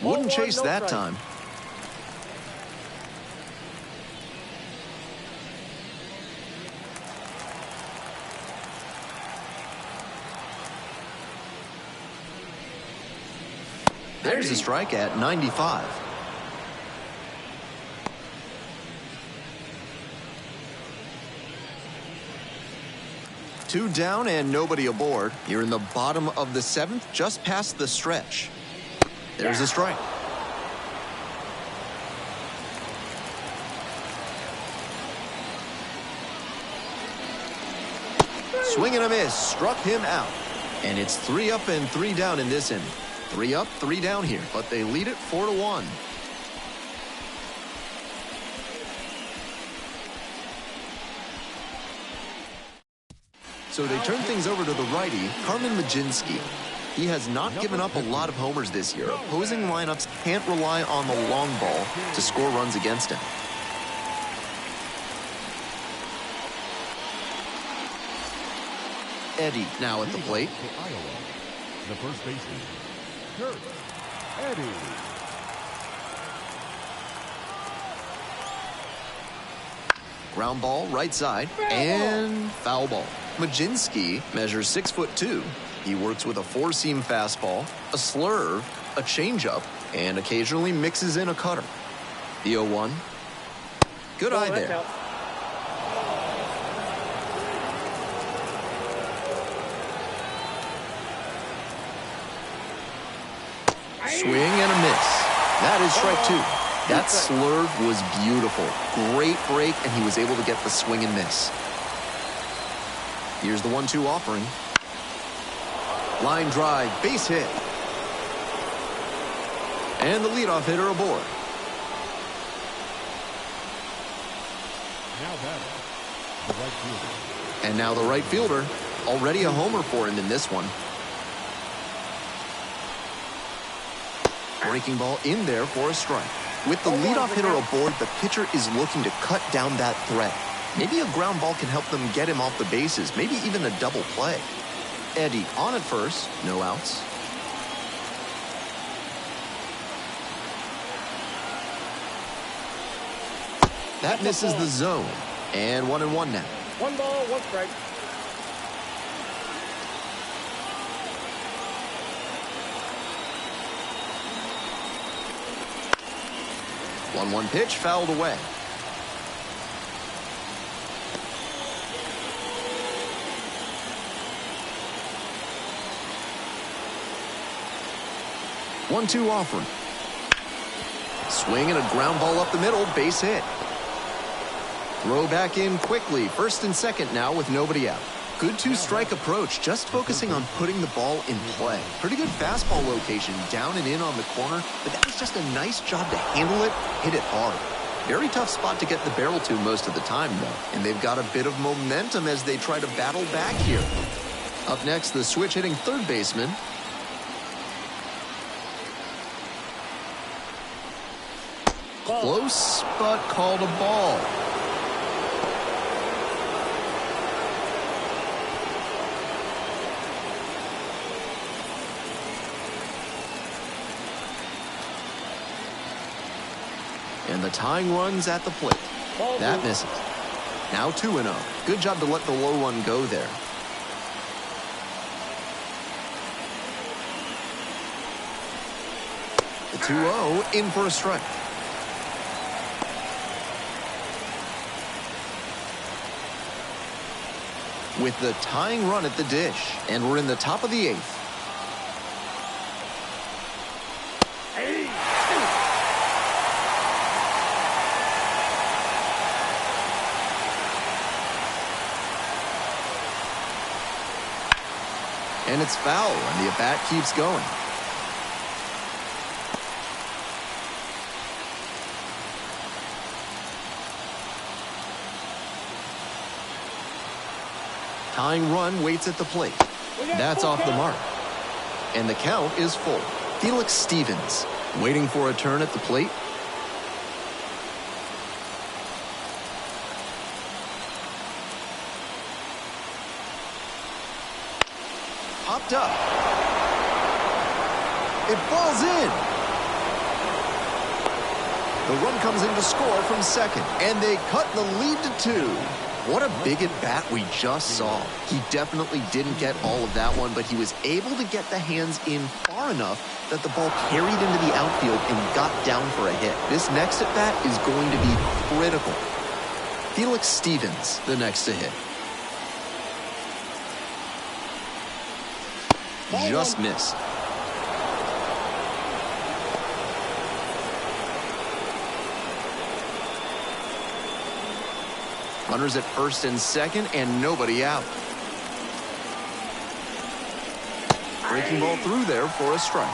Wouldn't chase that time. There's a strike at 95. Two down and nobody aboard. You're in the bottom of the 7th, just past the stretch. There's a strike. Swing and a miss, struck him out. And it's 3 up and 3 down in this inning. 3 up, 3 down here, but they lead it 4-1. So they turn things over to the righty, Carmen Majinski. He has not given up a lot of homers this year. Opposing lineups can't rely on the long ball to score runs against him. Eddie now at the plate. For Iowa, the first baseman, Kurt Eddie. Ground ball, right side, and foul ball. Majinski measures 6'2". He works with a 4-seam fastball, a slurve, a changeup, and occasionally mixes in a cutter. The 0-1. Good eye there. Swing and a miss. That is strike 2. That slurve was beautiful. Great break, and he was able to get the swing and miss. Here's the 1-2 offering. Line drive, base hit. And the leadoff hitter aboard. Now batting, the right fielder. And now the right fielder. Already a homer for him in this one. Breaking ball in there for a strike. With the leadoff hitter aboard, the pitcher is looking to cut down that threat. Maybe a ground ball can help them get him off the bases, maybe even a double play. Eddie on at first, no outs. That misses the zone. And 1-1 now. 1 ball, 1 strike. One pitch fouled away. One-two offering. Swing and a ground ball up the middle, base hit. Throw back in quickly, first and second now with nobody out. Good two-strike approach, just focusing on putting the ball in play. Pretty good fastball location, down and in on the corner, but that was just a nice job to handle it, hit it hard. Very tough spot to get the barrel to most of the time, though, and they've got a bit of momentum as they try to battle back here. Up next, the switch-hitting third baseman. Close, but called a ball. And the tying run's at the plate. That misses. Now 2-0. Good job to let the low one go there. The 2-0 in for a strike. With the tying run at the dish. And we're in the top of the 8th. And it's foul, and the at-bat keeps going. Tying run waits at the plate. That's off the mark. And the count is full. Felix Stevens waiting for a turn at the plate. Popped up. It falls in. The run comes in to score from second, and they cut the lead to 2. What a big at-bat we just saw. He definitely didn't get all of that one, but he was able to get the hands in far enough that the ball carried into the outfield and got down for a hit. This next at-bat is going to be critical. Felix Stevens, the next to hit. Just missed. Runners at first and second, and nobody out. Breaking ball through there for a strike.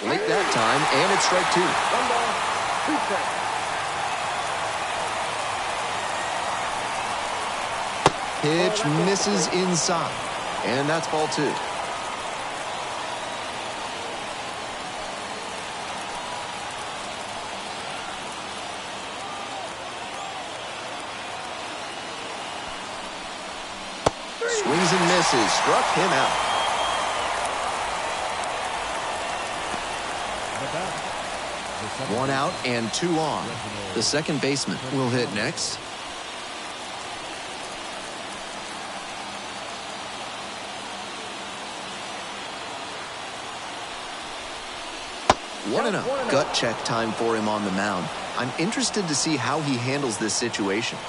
Late that time, and it's strike 2. 1 ball, 2 strikes. Pitch misses inside, and that's ball 2. Swings and misses, struck him out. One out and 2 on. The second baseman will hit next. One and out. Gut check time for him on the mound. I'm interested to see how he handles this situation.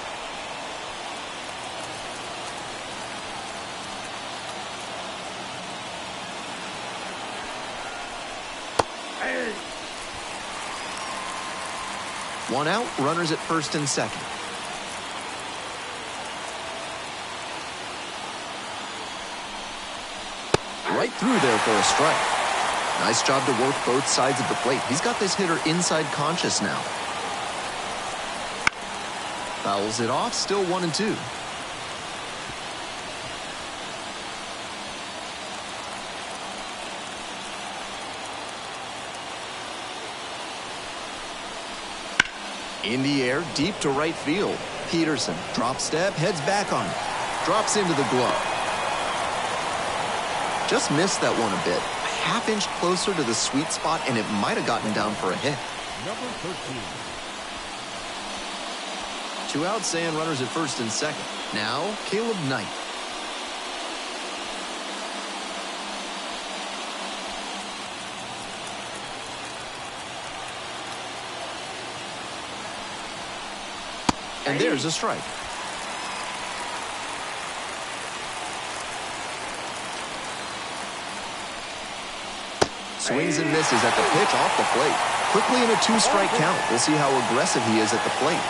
One out, runners at first and second. Right through there for a strike. Nice job to work both sides of the plate. He's got this hitter inside conscious now. Fouls it off, still 1 and 2. In the air, deep to right field. Peterson, drop step, heads back on it. Drops into the glove. Just missed that one a bit. A half-inch closer to the sweet spot, and it might have gotten down for a hit. Number 13. 2 outs and runners at first and second. Now, Caleb Knight. And there's a strike. Swings and misses at the pitch off the plate. Quickly in a 2-strike count. We'll see how aggressive he is at the plate.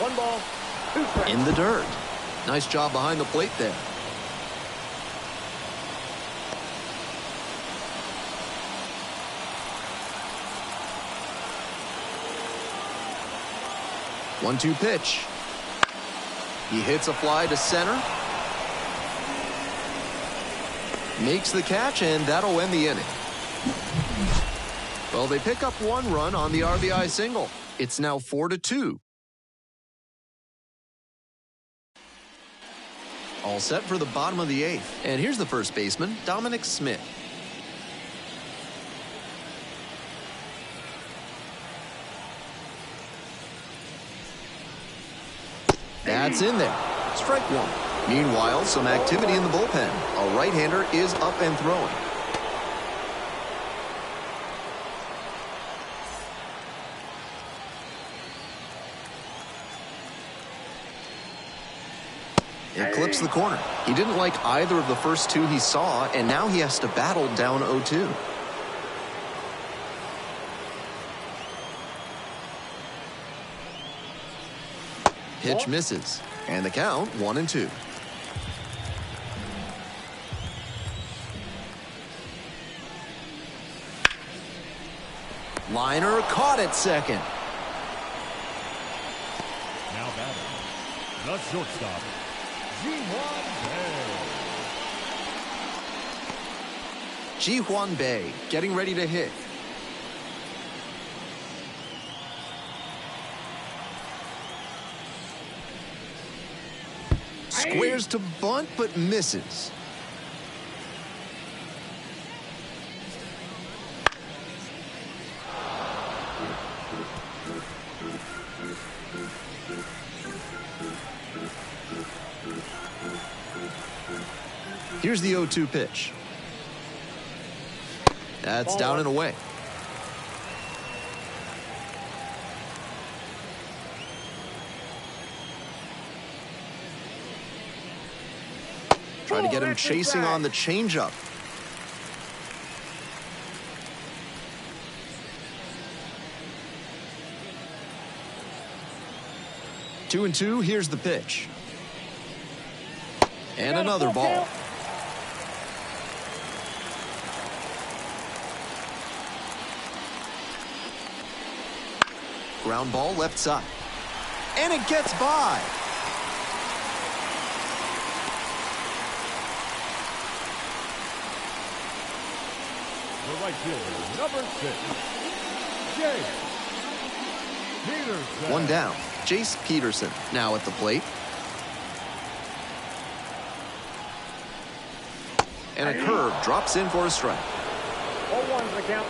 One ball, 2 strikes. In the dirt. Nice job behind the plate there. One-two pitch. He hits a fly to center. Makes the catch, and that'll end the inning. Well, they pick up 1 run on the RBI single. It's now 4-2. All set for the bottom of the 8th. And here's the first baseman, Dominic Smith. That's in there. Strike 1. Meanwhile, some activity in the bullpen. A right-hander is up and throwing. It clips the corner. He didn't like either of the first 2 he saw, and now he has to battle down 0-2. Pitch misses, and the count 1-2. Liner caught at second. Now batting, the shortstop, Ji-Hwan Bae getting ready to hit. Squares to bunt, but misses. Here's the 0-2 pitch. That's down and away. Try to get him chasing on the changeup. 2-2, here's the pitch. And another ball. Ground ball left side. And it gets by. The right fielder, number 6, Jace Peterson. One down. Jace Peterson now at the plate. And a curve drops in for a strike. 0-1's the count.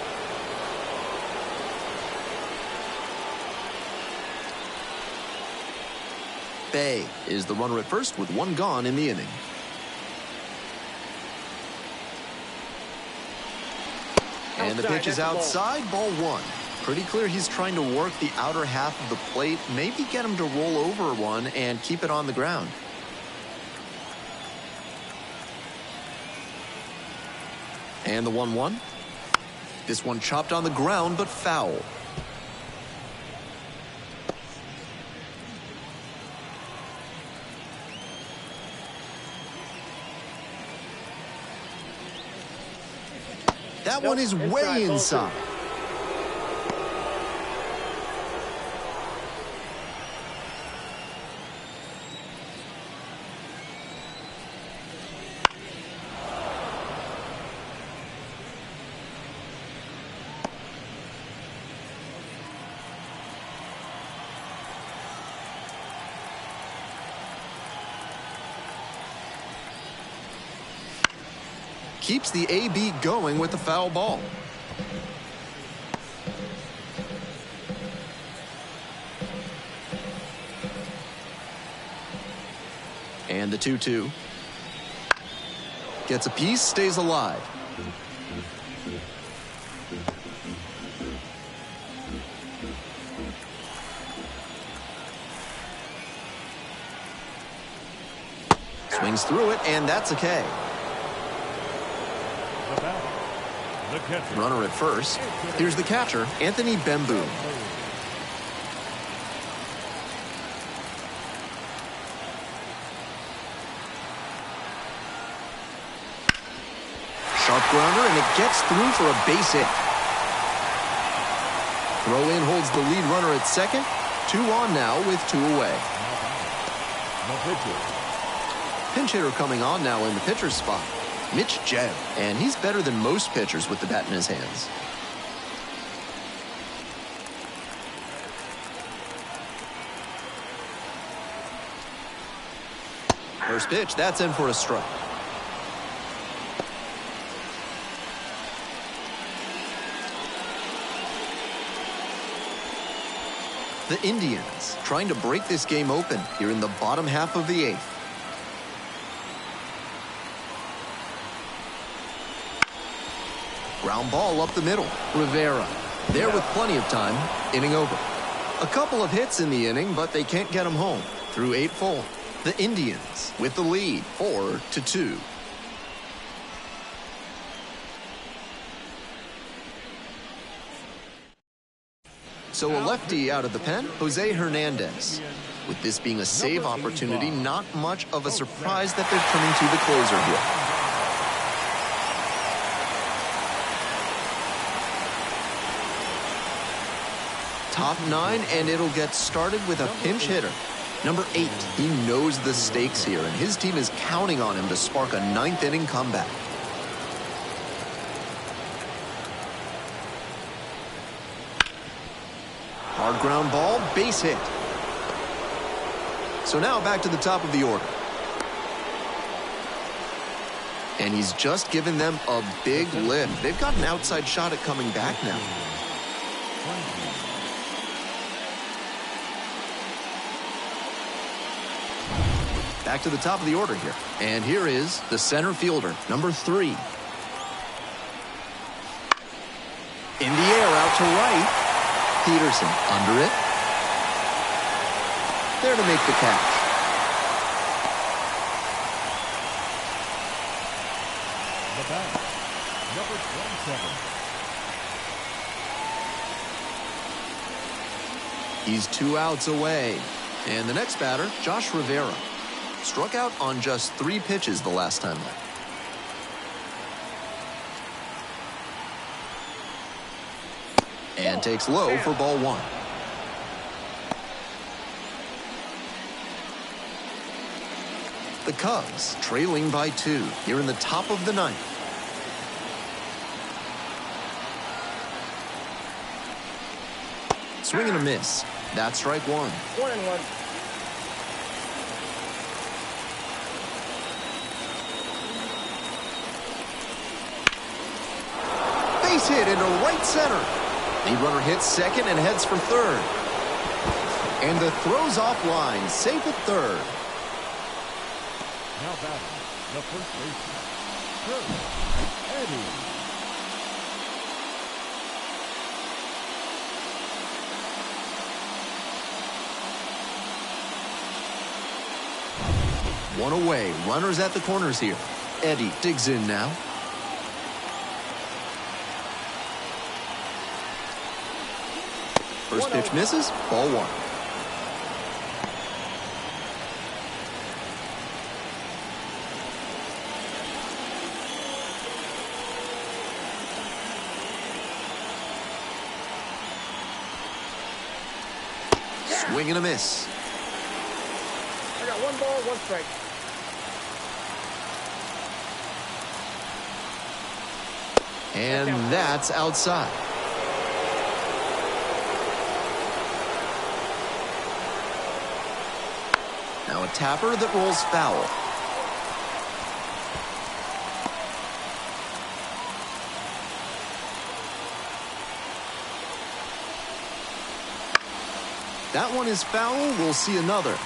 Bay is the runner at first with one gone in the inning. And the pitch is outside, ball one. Pretty clear he's trying to work the outer half of the plate, maybe get him to roll over one and keep it on the ground. And the 1-1. This one chopped on the ground, but foul. That one is way inside. Keeps the AB going with the foul ball. And the 2-2. Gets a piece, stays alive. Swings through it, and that's a K. Runner at first. Here's the catcher, Anthony Bemboom. Sharp grounder, and it gets through for a base hit. Throw in holds the lead runner at second. 2 on now with 2 away. Pinch hitter coming on now in the pitcher's spot. Mitch Jebb, and he's better than most pitchers with the bat in his hands. First pitch, that's in for a strike. The Indians trying to break this game open here in the bottom half of the 8th. Ground ball up the middle. Rivera there with plenty of time. Inning over. A couple of hits in the inning, but they can't get them home. Through 8 full. The Indians with the lead, 4-2. So a lefty out of the pen, Jose Hernandez. With this being a save opportunity, not much of a surprise that they're turning to the closer here. Top 9, and it'll get started with a pinch hitter. Number 8, he knows the stakes here, and his team is counting on him to spark a 9th inning comeback. Hard ground ball, base hit. So now back to the top of the order. And he's just given them a big lift. They've got an outside shot at coming back now. Back to the top of the order here. And here is the center fielder, number 3. In the air, out to right. Peterson under it. There to make the catch. The bat, number 27. He's 2 outs away. And the next batter, Josh Rivera. Struck out on just 3 pitches the last time up. And takes low for ball 1. The Cubs trailing by 2 here in the top of the 9th. Swing and a miss. That's strike 1. 1-1. Base hit into right center. Lead runner hits second and heads for third. And the throw's offline, safe at third. Now batting, the first baseman, Kurt Eddie. One away, runners at the corners here. Eddie digs in now. First pitch misses, ball 1. Swing and a miss. I got 1 ball, 1 strike. And that's outside. Now a tapper that rolls foul. That one is foul. We'll see another.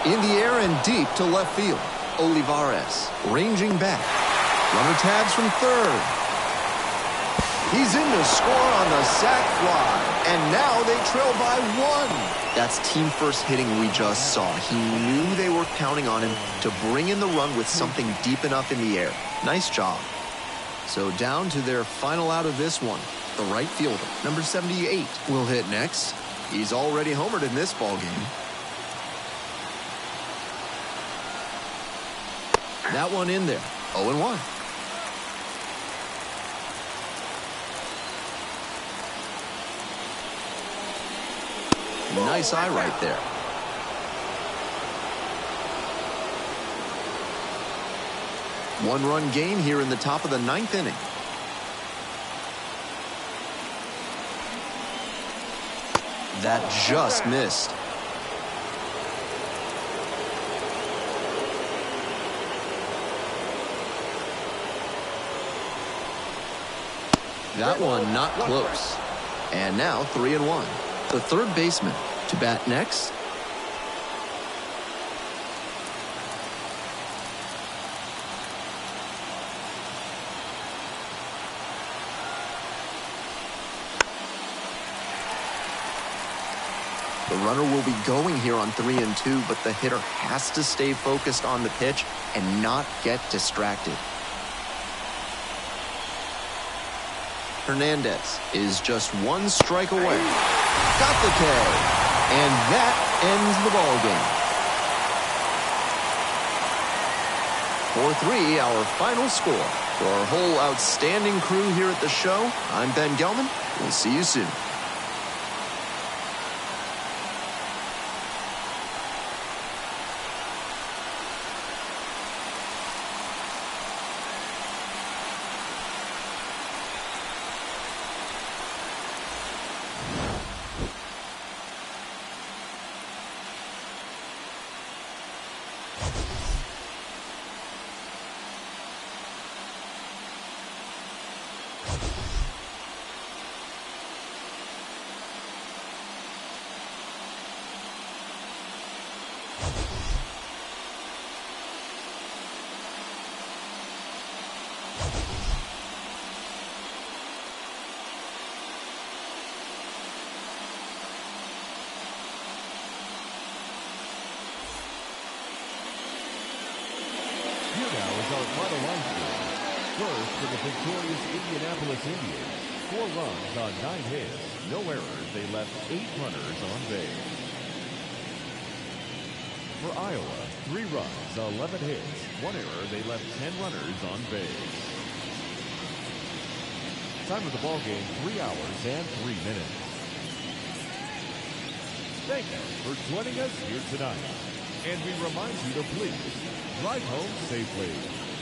In the air and deep to left field. Olivares ranging back. Runner tags from third. He's in to score on the sac fly. And now they trail by 1. That's team first hitting we just saw. He knew they were counting on him to bring in the run with something deep enough in the air. Nice job. So down to their final out of this one. The right fielder, number 78, will hit next. He's already homered in this ballgame. That one in there. 0-1. Nice eye right there. One-run game here in the top of the 9th inning. That just missed. That one not close. And now 3-1. The third baseman to bat next. The runner will be going here on 3-2, but the hitter has to stay focused on the pitch and not get distracted. Hernandez is just 1 strike away. Got the K. And that ends the ball game. 4-3, our final score. For our whole outstanding crew here at the show, I'm Ben Gelman. We'll see you soon. now is our final line score. First, for the victorious Indianapolis Indians, 4 runs on 9 hits, no errors. They left 8 runners on base. For Iowa, 3 runs, 11 hits, 1 error. They left 10 runners on base. Time of the ball game, 3 hours and 3 minutes. Thank you for joining us here tonight. And we remind you to please drive home safely.